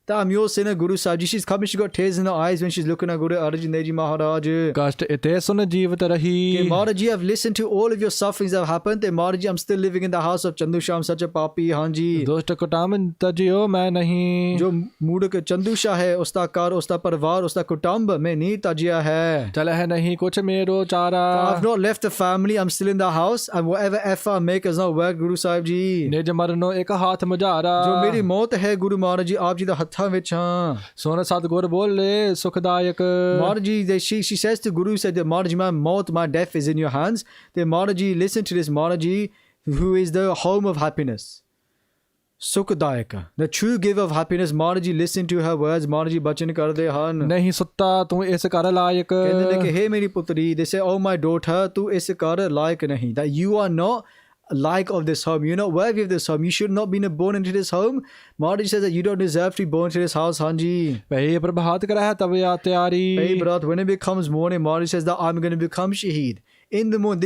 that I'm your sinner, Guru Sahib Ji. She's coming, she got tears in her eyes when she's looking at Guru Arjan Dev Ji Maharaj. ਕਸ਼ਟ ਇਤੇ ਸੁਨ ਜੀਵਤ ਰਹੀ Okay, Maharaj Ji, I've listened to all of your sufferings that have happened. And Maharaj Ji, I'm still living in the house of Chandu Shah. I'm such a papi, Hanji. ਦੁਸ਼ਟ ਕੁਟੰਬ ਤਜਿਓ ਮੈਂ ਨਹੀਂ जो मूर्ख चंदू शाह है, उसका कार, उसका परिवार, उसका कुटुंब में नहीं तजिया है. ਚਲਹਿ ਨਹੀਂ ਕੁਛ ਮੇਰੋ ਚਾਰਾ I've not left the family. I'm still in the house. And whatever effort I make has not worked, Guru Sahib Ji. ਨਿਜ ਮਰਨੋ ਇੱਕ ਹੱਥ ਮੁਝਾਰਾ जो मेरी मौत है, Guru Maharaj Ji, आप जी दा हत्था विच हां. ਸੁਨ ਸਤਿਗੁਰ ਬੋਲੇ ਸੁਖਦਾਇਕ Maharaj Ji, she says to Guru, said that Maharaj Ji, my maut, my death is in your hands. Then Maharaj Ji, listen to this, Maharaj Ji, who is the home of happiness. Sukhdayaka, the true giver of happiness. Maharaj Ji, listen to her words. Maharaj Ji, bachan karde han. ਨਹੀਂ ਸੁੱਤਾ ਤੂੰ ਇਸ ਘਰ ਲਾਇਕ ਕਹਿੰਦੇ ਨੇ ਕਿ hey ਮੇਰੀ ਪੁੱਤਰੀ, they say, oh my daughter, ਤੂੰ ਇਸ ਘਰ ਲਾਇਕ ਨਹੀਂ. That you are not like of this home. You're not worthy of this home. You should not be born into this home. Maharaj says that you don't deserve to be born into this house, Hanji. ਭਈ ਪ੍ਰਭਾਤ ਕਰਹਿ ਤਵਿਆ ਤਿਆਰੀ Hey, brat, when it becomes morning, Maharaj says that I'm going to become shaheed. In the morning,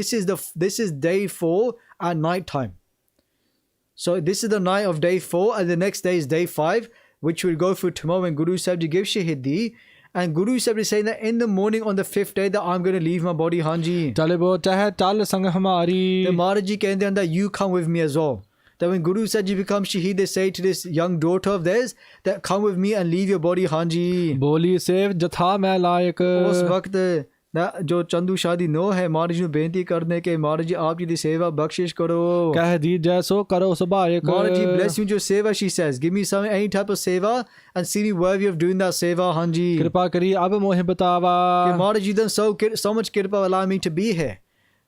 this is day 4 at night time. So this is the night of day 4, and the next day is day 5, which we'll go through tomorrow when Guru Sahib Ji gives shaheedi. And Guru Sahib is saying that in the morning on the 5th day that I'm going to leave my body, Hanji. ਚਲੇ ਬੋ ਚਾਹੇ ਚੱਲ ਸੰਗ ਹਮਾਰੀ Then Maharaj Ji ਕਹਿੰਦੇ ਹਨ that you come with me as well. That when Guru Sahib Ji becomes shaheed, they say to this young daughter of theirs that come with me and leave your body, Hanji. ਬੋਲੀ save ਜਥਾ ਮੈਂ ਲਾਇਕ ਉਸ ਵਕਤ ਜੋ ਚੰਦੂ ਸ਼ਾਹ ਦੀ ਨੋ ਹੈ, Maharaj ਨੂੰ ਬੇਨਤੀ ਕਰਨੇ ਕਿ Maharaj Ji ਆਪ ਜੀ ਦੀ ਸੇਵਾ ਬਖਸ਼ਿਸ਼ ਕਰੋ. ਕਹਿ ਦੀ ਜੈਸੋ ਕਰੋ ਸੁਭਾਇਕ Maharaj Ji, bless me with your seva, she says. Give me any type of seva and see me worthy of doing that seva, Hanji. ਕਿਰਪਾ ਕਰੀ ਅਬ ਮੋਹਿ ਬਤਾਵਾ Maharaj Ji, done so much kirpa allow me to be here.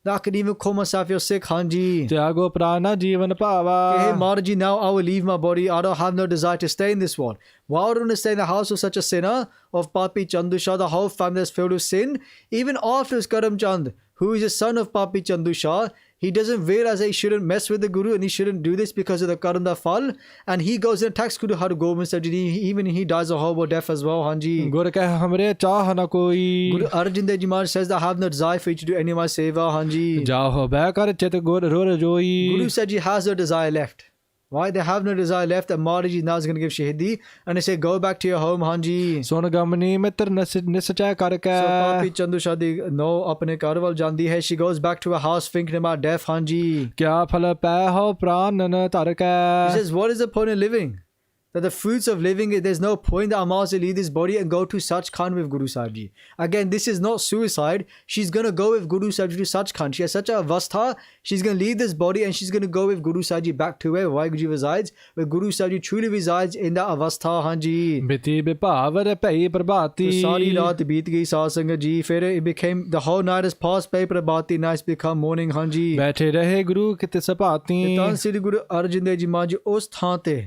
That I could even call myself your Sikh, Hanji. ਤਿਆਗੋ prana Jeevan Bhawa Hey, Maharaj Ji, now I will leave my body. I don't have no desire to stay in this world. Why would I want to stay in the house of such a sinner, of Papi Chandu Shah, the whole family is filled with sin? Even after his Karam Chand, who is a son of Papi Chandu Shah, he doesn't realize that he shouldn't mess with the Guru and he shouldn't do this because of the Karam da Fal. And he goes and attacks Guru Har Gobind Sahib Ji. Even he dies a horrible death as well, Hanji. ਗੁਰ ਕਹਿ ਹਮਰੇ ਚਾਹ ਨ ਕੋਈ Guru Arjan Dev Ji Maharaj says that I have no desire for you to do any of my seva, Hanji. ਜਾਹੋ ਬਹਿ ਕਰ ਚਿਤ ਗੁਰ ਰੁਰ ਜੋਈ Guru Sahib Ji has no desire left. Why? They have no desire left. And Maharaj Ji now is going to give shaheedi. And they say, go back to your home, Hanji. ਸੁਨ ਗਮਨੀ ਮਿੱਤਰ ਨਿਸਚੈ ਕਰਕੇ So Papi Chandu Shah di no apne ਘਰ ਵੱਲ ਜਾਂਦੀ ਹੈ. She goes back to her house thinking about death, Hanji. ਕਿਆ ਫਲ ਪੈ ਹੋ ਪ੍ਰਾਨਨ ਧਰ He ਕੈ says, what is the point of living? That the fruits of living, there's no point that I'm asked to leave this body and go to Sachkhand with Guru Sahib Ji. Again, this is not suicide. She's going to go with Guru Sahib Ji to Sachkhand. She has such a avastha. She's going to leave this body and she's going to go with Guru Sahib Ji back to where Vaheguru Ji resides, where Guru Sahib Ji truly resides in that avastha, Hanji. ਬਿਤੀ ਵਿਭਾਵਰ ਭਈ ਪ੍ਰਭਾਤੀ So ਸਾਰੀ ਰਾਤ ਬੀਤ ਗਈ ਸਾਧ ਸੰਗਤ ਜੀ. ਫਿਰ it became, the whole night has passed by Prabhati, nights become morning, Hanji. ਬੈਠੇ ਰਹੇ ਗੁਰੂ ਕਿਤੇ ਸਭਾਤੀ ਧੰਨ ਸ੍ਰੀ ਗੁਰੂ ਅਰਜਨ ਦੇਵ ਜੀ ਮਹਾਰਾਜ ਉਸ ਥਾਂ ਤੇ,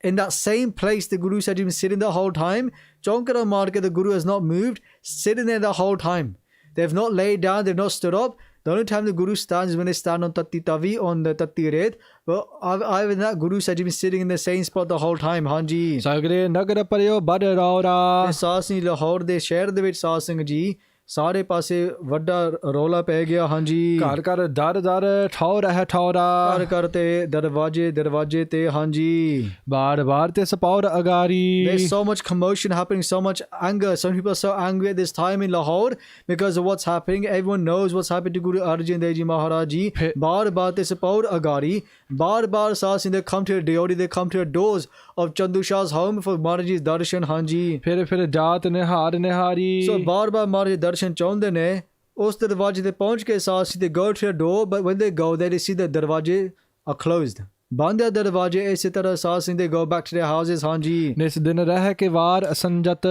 in that same place the Guru Sahib Ji been sitting the whole time. Chonkara Marga, the Guru has not moved, sitting there the whole time. They've not laid down, they've not stood up. The only time the Guru stands is when they stand on Tatti Tavi, on the Tatti Red. But other than that, Guru Sahib Ji been sitting in the same spot the whole time, Hanji. ਸਗਰੇ ਨਗਰ ਪਰਿਓ ਬੜ ਰੌਰਾ ਸਾਧ ਸੰਗਤ ਲਾਹੌਰ ਦੇ ਸ਼ਹਿਰ ਦੇ ਵਿੱਚ ਸਾਧ ਸੰਗਤ ਜੀ ਸਾਰੇ ਪਾਸੇ ਵੱਡਾ ਰੌਲਾ ਪੈ ਗਿਆ, Hanji. ਘਰ ਘਰ ਦਰ ਦਰ ਠੌਰ ਹੈ ਠੌਰਾ ਘਰ ਘਰ ਤੇ ਦਰਵਾਜੇ ਤੇ, Hanji. ਬਾਰ ਬਾਰ ਤੇ ਸਪੌਰ ਅਗਾਰੀ There's so much commotion happening, so much anger. Some people are so angry at this time in Lahore because of what's happening. Everyone knows what's happened to Guru Arjan Dev Ji Maharaj Ji. Baar baar te sapaur agari. Baar saas they come to the deori, they come to the doors of Chandu Shah's home for Maharaj Ji's darshan, Hanji. ਫਿਰ ਜਾਤ ਨਿਹਾਰ ਨਿਹਾਰੀ So baar Maharaj Ji darshan ਚਾਹੁੰਦੇ ਨੇ. ਉਸ ਦਰਵਾਜ਼ੇ ਤੇ ਪਹੁੰਚ ਕੇ ਸਾਸ they go to the door, but when they go there they see the ਦਰਵਾਜ਼ੇ are closed. ਬੰਦ ਹੈ ਦਰਵਾਜ਼ੇ. ਇਸੇ ਤਰ੍ਹਾਂ ਸਾਸ they go back to their houses, Hanji. ਨਿਸ ਦਿਨ ਰਹਿ ਕੇ ਵਾਰ ਅਸੰਜਤ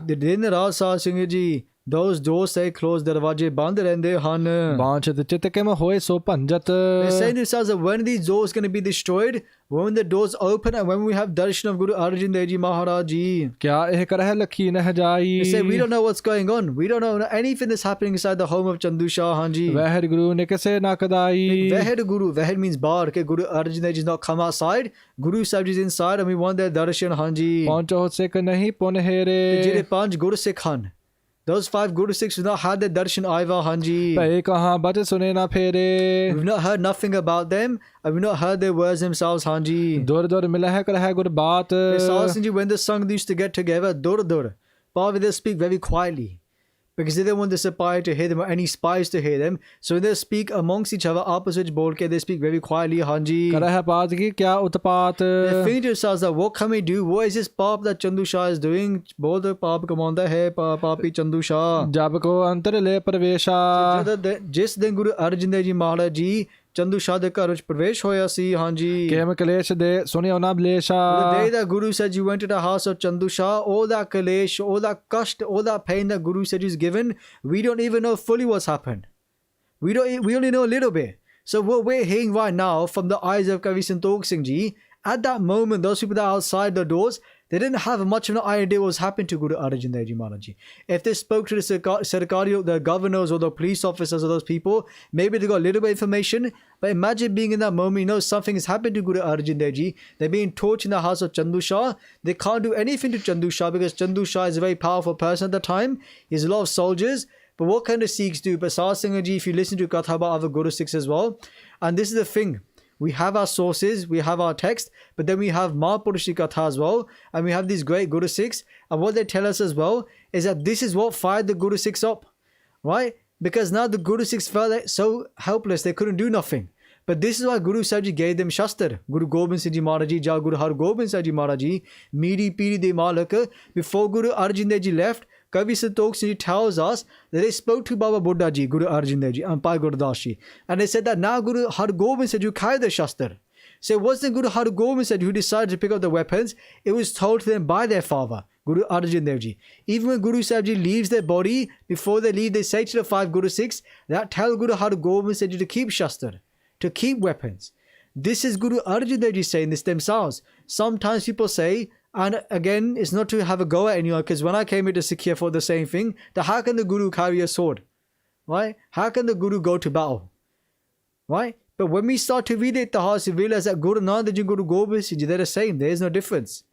ਕਿ ਦਿਨ ਰਾਤ ਸਾਧ Singh ji those doors stay closed, ਦਰਵਾਜ਼ੇ ਬੰਦ ਰਹਿੰਦੇ ਹਨ. ਬਾਂਛਤ ਚਿਤ ਕਿਮ ਹੋਏ ਸੋ ਭੰਜਤ They say to themselves that when these doors going to be destroyed, when the doors open and when we have darshan of Guru Arjan Dev Ji Maharaj Ji. ਕਿਆ ਇਹ ਕਰਹਿ ਲਖੀ ਨਹਿ ਜਾਈ They say we don't know what's going on. We don't know anything that's happening inside the home of Chandu Shah, Hanji. ਵਹਿਰ ਗੁਰੂ ਨੇ ਕਿਸੇ ਨਾ ਕਦਾਈ Vahid Guru, Vahid means bar. Okay, Guru Arjan Dev Ji has not come outside. Guru Sahib Ji is inside and we want their darshan, Hanji. ਪਹੁੰਚੋ ਸਿੱਖ ਨਹੀਂ ਪੁਨ here ਜਿਹੜੇ ਪੰਜ ਗੁਰ ਸਿੱਖ ਹਨ, Those 5 Guru Sikhs who not had the darshan aiva, Hanji. ਭਏ ਕਹਾਂ ਬਚ ਸੁਨੇ ਨਾ ਫੇਰੇ We've not heard nothing about them, and we've not heard their words themselves, Hanji. ਦੁਰ ਦੁਰ ਮਿਲਹਿ ਕਰਹਿ ਗੁਰ ਬਾਤ Sanji, when the Sangh used to get together, dur dur, Baba, they speak very quietly. Because they don't want the Sipai to hear them or any spies to hear them. So when they speak amongst each other, opposite bolke, they speak very quietly, Hanji. ਕਰਹਿ ਪਾਤ ਕੀ ਕਿਆ ਉਤਪਾਤ They think to themselves that what can we do? What is this pap that Chandu Shah is doing? Both the pap commander hai, papi Chandu Shah. ਜਬ ਕੋ ਅੰਤਰ ਲੈ ਪ੍ਰਵੇਸ਼ਾ ਜਿਸ ਦਿਨ ਗੁਰੂ ਅਰਜਨ ਦੇਵ ਜੀ ਮਹਾਰਾਜ ਜੀ ਚੰਦੂ ਸ਼ਾਹ ਦੇ ਘਰ ਵਿੱਚ ਪ੍ਰਵੇਸ਼ ਹੋਇਆ ਸੀ, ਹਾਂਜੀ. ਕੇਮ ਕਲੇਸ਼ ਦੇ ਸੁਣਿਓ ਨਾ ਬਲੇਸ਼ਾ The day that Guru said you went to the house of Chandu Shah, all that kalesh, all that kashta, all that pain that Guru said is given, we don't even know fully what's happened. We only know a little bit. So what we're hearing right now from the eyes of Kavi Santokh Singh Ji, at that moment, those people that are outside the doors, they didn't have much of an idea what was happening to Guru Arjan Dev Ji Maharaj Ji. If they spoke to the Sarkari, the governors or the police officers of those people, maybe they got a little bit of information. But imagine being in that moment, you know something has happened to Guru Arjan Dev Ji. They're being tortured in the house of Chandu Shah. They can't do anything to Chandu Shah because Chandu Shah is a very powerful person at the time. He has a lot of soldiers. But what can the Sikhs do? But Sar Singh Ji, if you listen to Katha about other Guru Sikhs as well, and this is the thing. We have our sources, we have our text, but then we have Mahapurushi Katha as well, and we have these great Guru Sikhs, and what they tell us as well is that this is what fired the Guru Sikhs up, right? Because now the Guru Sikhs felt so helpless, they couldn't do nothing. But this is why Guru Sahib Ji gave them Shastar. Guru Gobind Singh Ji Maharaj Ji, Ja Guru Har Gobind Sahib Ji Maharaj Ji, Meeri Peeri De Malak. Before Guru Arjan Dev Ji left, Kavi Santokh Singh Ji tells us that they spoke to Baba Buddha Ji, Guru Arjan Dev Ji, and Pai Gurdas Ji. And they said that now Guru Har Gobind said you carry the Shastar. So it wasn't Guru Har Gobind said who decided to pick up the weapons. It was told to them by their father, Guru Arjan Dev Ji. Even when Guru Sahib Ji leaves their body, before they leave, they say to the 5 Guru Sikhs that tell Guru Har Gobind said you to keep Shastar, to keep weapons. This is Guru Arjan Dev Ji saying this themselves. Sometimes people say, and again, it's not to have a go at anyone, because when I came here to Sikh for the same thing, that how can the Guru carry a sword? Right? How can the Guru go to battle? Right? But when we start to read it, we realize that Guru Nanak Dev Ji and Guru Gobind Singh Ji, they're the same. There is no difference.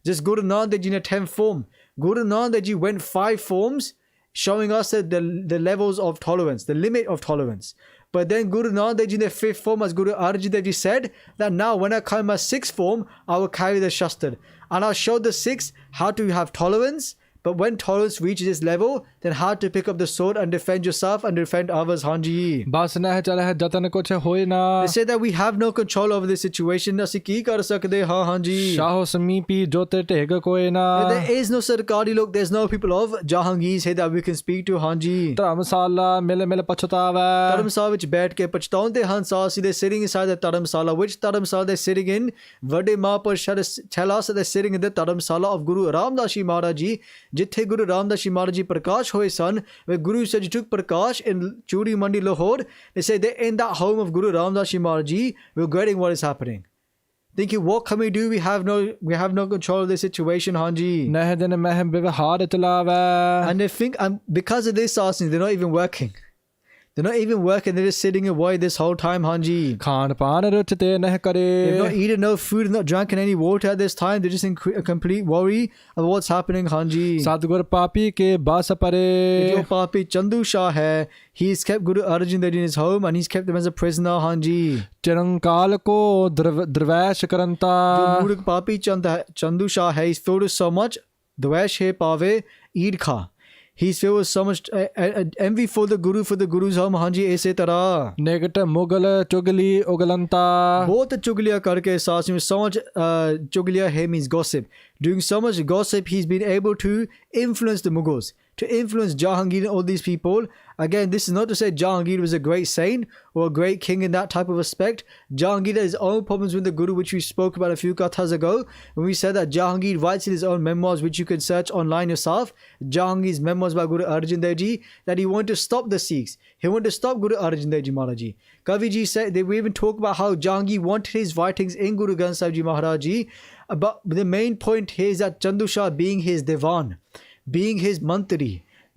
Just Guru Nanak Dev Ji in a 10th form. Guru Nanak Dev Ji went 5 forms, showing us that the levels of tolerance, the limit of tolerance. But then Guru Nanak Dev Ji in the 5th form, as Guru Arjan Dev Ji said, that now when I come my 6th form, I will carry the Shastar. And I'll show the Sikhs how to have tolerance. But when tolerance reaches this level, then how to pick up the sword and defend yourself and defend others, Hanji. ਬਸ ਨਹਿ ਚਲਹਿ ਜਤਨ ਕੁਛ ਹੋਏ ਨਾ They say that we have no control over this situation. ਅਸੀਂ ਕੀ ਕਰ ਸਕਦੇ ਹਾਂ, Hanji? ਸ਼ਾਹੋ ਸਮੀਪੀ ਜੋਤੇ ਢੇਗ ਕੋਏ ਨਾ There is no Sarkari look. There's no people of Jahangir here that we can speak to, Hanji. Dharamsala ਮਿਲ ਮਿਲ ਪਛਤਾਵੈ ਧਰਮਸਾਲਾ ਵਿੱਚ ਬੈਠ ਕੇ ਪਛਤਾਉਂਦੇ ਹਨ ਸਾਸੀ ਦੇ sitting inside the Dharamsala. Which Dharamsala they're sitting in? ਵੱਡੇ ਮਹਾਂਪੁਰਸ਼ tell us that they're sitting in the Dharamsala of Guru Ramdas Ji Maharaj Ji. ਜਿੱਥੇ ਗੁਰੂ ਰਾਮਦਾਸ ਜੀ ਮਹਾਰਾਜ ਜੀ ਪ੍ਰਕਾਸ਼ ਹੋਏ ਸਨ, where Guru said you took prakash in Churi Mandi Lahore, they say they're in that home of Guru Ramdas Ji Maharaj Ji, regretting what is happening. Thinking, what can we do? We have no control of the situation, Hanji. ਨਹਿ ਦਿਨ ਮਹਿ ਵਿਵਹਾਰ ਚਲਾਵੈ And they think, because of this asking, they're not even working. They're not even working. They're just sitting and worried this whole time, Hanji. ਖਾਣ ਪਾਣ ਰੁਚ ਤੇ ਨਹਿ ਕਰੇ They've not eaten no food, they've not drank any water at this time. They're just in a complete worry of what's happening, Hanji. ਸਤਿਗੁਰ ਪਾਪੀ ਕੇ ਬਸ ਪਰੇ Jo Papi Chandu Shah hai, he's kept Guru Arjan Dev Ji in his home and he's kept them as a prisoner, Hanji. ਚਿਰੰਕਾਲ ਕੋ Darvesh ਕਰੰਤਾ Jo Muruk Papi Chandu Shah hai, he's filled with so much dwesh hai pave eid kha. He's filled with so much envy for the Guru's home, Hanji, aise tarah. ਨਿਕਟ Mughal ਚੁਗਲੀ ਉਗਲੰਤਾ Both the chugliya karke saas with so much chugliya hai means gossip. Doing so much gossip, he's been able to influence the Mughals, to influence Jahangir and all these people. Again, this is not to say Jahangir was a great saint or a great king in that type of respect. Jahangir had his own problems with the Guru, which we spoke about a few kathas ago, when we said that Jahangir writes in his own memoirs, which you can search online yourself, Jahangir's memoirs by Guru Arjan Dev Ji, that he wanted to stop the Sikhs. He wanted to stop Guru Arjan Dev Ji Maharaj Ji. Kavi Ji said, we even talk about how Jahangir wanted his writings in Guru Granth Sahib Ji Maharaj Ji. But the main point here is that Chandu Shah, being his Divan, being his Mantri,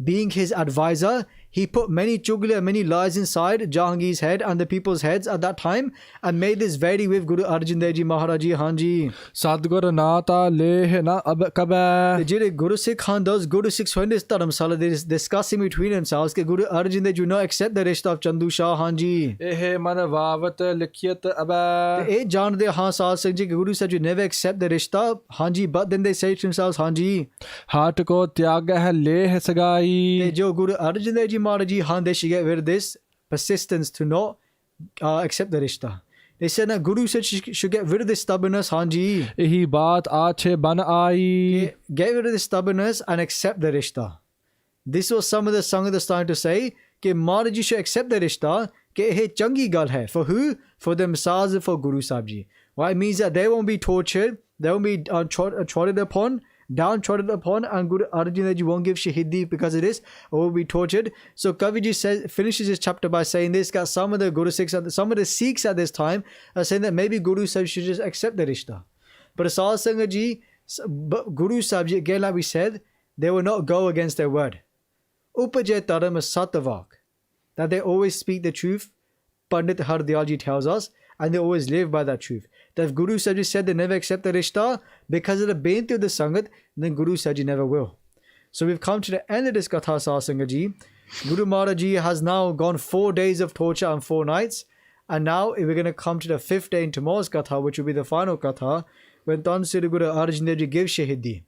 being his advisor, he put many chugli and many lies inside Jahangir's head and the people's heads at that time and made this very with Guru Arjan Dev Ji Maharaj Ji. Hanji. Sadgur Nata Leh Na Ab Kabe. The Guru Sikh Khan, those Guru Sikhs when this Dharamsala, they is discussing between themselves that Guru Arjan Dev Ji not accept the rishta of Chandu Shah. Hanji. Ehe Man Vavat Likhyat Abe. They Jan De Han Sahib Singh Ji, Guru said you never accept the rishta. Hanji. But then they say to themselves, Hanji. Haat ko tyag hai leh sagai. Jo Guru Arjan Dev Ji Maharaj Ji, Han, they should get rid of this persistence to not accept the rishta. They said that Guru said she should get rid of this stubbornness, Hanji. Ehi baat aache ban aayi. Get rid of this stubbornness and accept the rishta. This was some of the Sangat starting to say that Maharaj Ji should accept the rishta. That this changi gal hai. For who? For themselves and for Guru Sahib Ji. Why? It means that they won't be tortured, they won't be trodden upon, downtrodden upon, and Guru Arjan Dev Ji won't give Shaheedi because of this, or will be tortured. So Kaviji finishes his chapter by saying this, that some of the Guru Sikhs, some of the Sikhs at this time are saying that maybe Guru Sahib should just accept the rishta. But Asal Sangha Ji, Guru Sahib Ji, again like we said, they will not go against their word. Upajay Taram is Satavak, that they always speak the truth. Pandit Hardayal Ji tells us, and they always live by that truth. That if Guru Sahib Ji said they never accept the rishta because of the beinti of the Sangat, then Guru Sahib Ji never will. So we've come to the end of this Katha Sahib Sangha Ji. Guru Maharaj Ji has now gone 4 days of torture and 4 nights. And now we're going to come to the 5th day in tomorrow's Katha, which will be the final Katha, when Tan Sri Guru Arjan Dev Ji gives Shaheedi.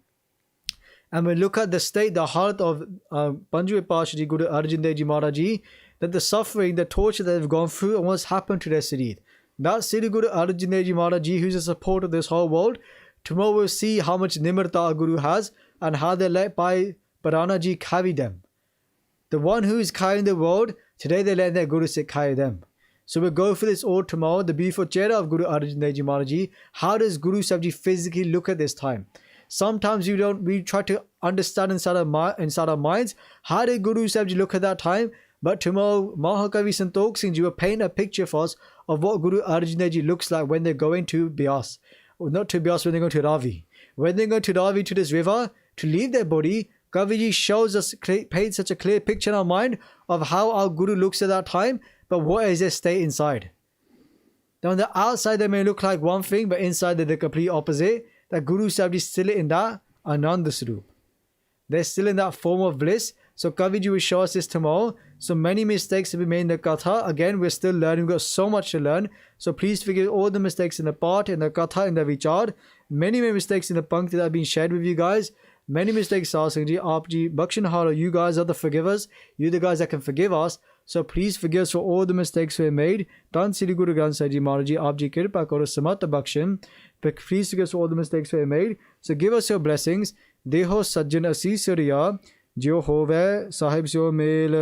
And we look at the state, the heart of Panjwe Pasha Ji, Guru Arjan Dev Ji Maharaj Ji, that the suffering, the torture that they've gone through and what's happened to their Siddhi. That Sri Guru Arjan Dev Ji Maharaj Ji, who's the support of this whole world, tomorrow we'll see how much Nimarta a Guru has and how they let Bhai Parana Ji carry them. The one who is carrying the world, today they let their Guru Sikh carry them. So we'll go for this all tomorrow, the beautiful chehra of Guru Arjan Dev Ji Maharaj Ji. How does Guru Sahib Ji physically look at this time? Sometimes we try to understand inside our minds, how did Guru Sahib Ji look at that time? But tomorrow, Mahakavi Santokh Singh Ji will paint a picture for us of what Guru Arjan Dev Ji looks like when they're going to Bias. Or not to Bias, when they're going to Ravi. When they're going to Ravi, to this river, to leave their body, Kaviji shows us, paints such a clear picture in our mind of how our Guru looks at that time, but what is their state inside. Now on the outside they may look like one thing, but inside they're the complete opposite. That Guru Sahib Ji is still in that Ananda Swarup. They're still in that form of bliss. So Kaviji will show us this tomorrow. So many mistakes have been made in the Katha. Again, we're still learning. We've got so much to learn. So please forgive all the mistakes in the part, in the Katha, in the Vichar. Many mistakes in the Pankti that have been shared with you guys. Many mistakes, Sasang Ji, Aap Ji, Bakshanhara, you guys are the forgivers. You're the guys that can forgive us. So please forgive us for all the mistakes we made. Tan Sri Guru Granth Sahib Ji Maharaj Ji, Aap Ji Kirpa Karo Samat Bakshin. But please forgive us for all the mistakes we made. So give us your blessings. Deho Sajjan Assis Riya. Jo hove sahib syo mel.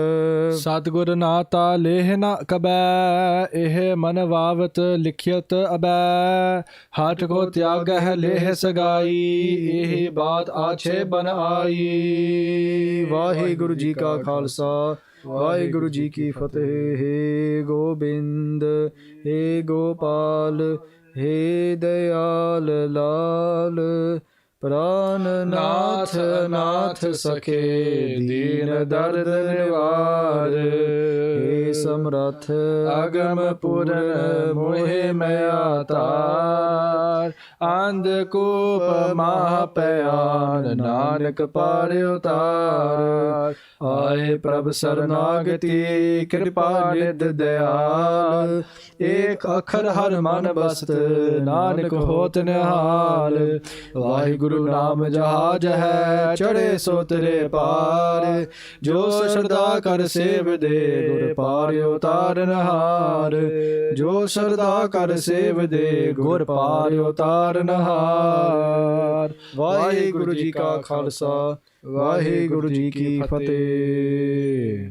Satgur Nata Leh Na Kabe. Ehe Man Vavat Likhyat Abe. Haat ko tyag hai leh sagai. Ehe baat aache ban aayi. Vaheguru Ji ka Khalsa, Vaheguru Ji ki Fateh. He Gobind, He Gopal, He Dayal Lal. Pran Nath Nath Sakhe Deen Dard Nivar. He Samrath Agam Puran Mohe Mayatar. Andkup Mahapayan Nanak Pare Utar. Aaye Prabh Sarnagati Kripa Nid Dayal. Ek Akhar Har Man Bast Nanak Hot Nihal. Vaheguru नाम जहाज है चढ़े सोतरे पार. जो श्रद्धा कर save दे गुर पार उतारन हार. जो श्रद्धा कर सेव दे गुर पार उतारन हार. वाहिगुरु जी का खालसा, वाहिगुरु जी की फतेह.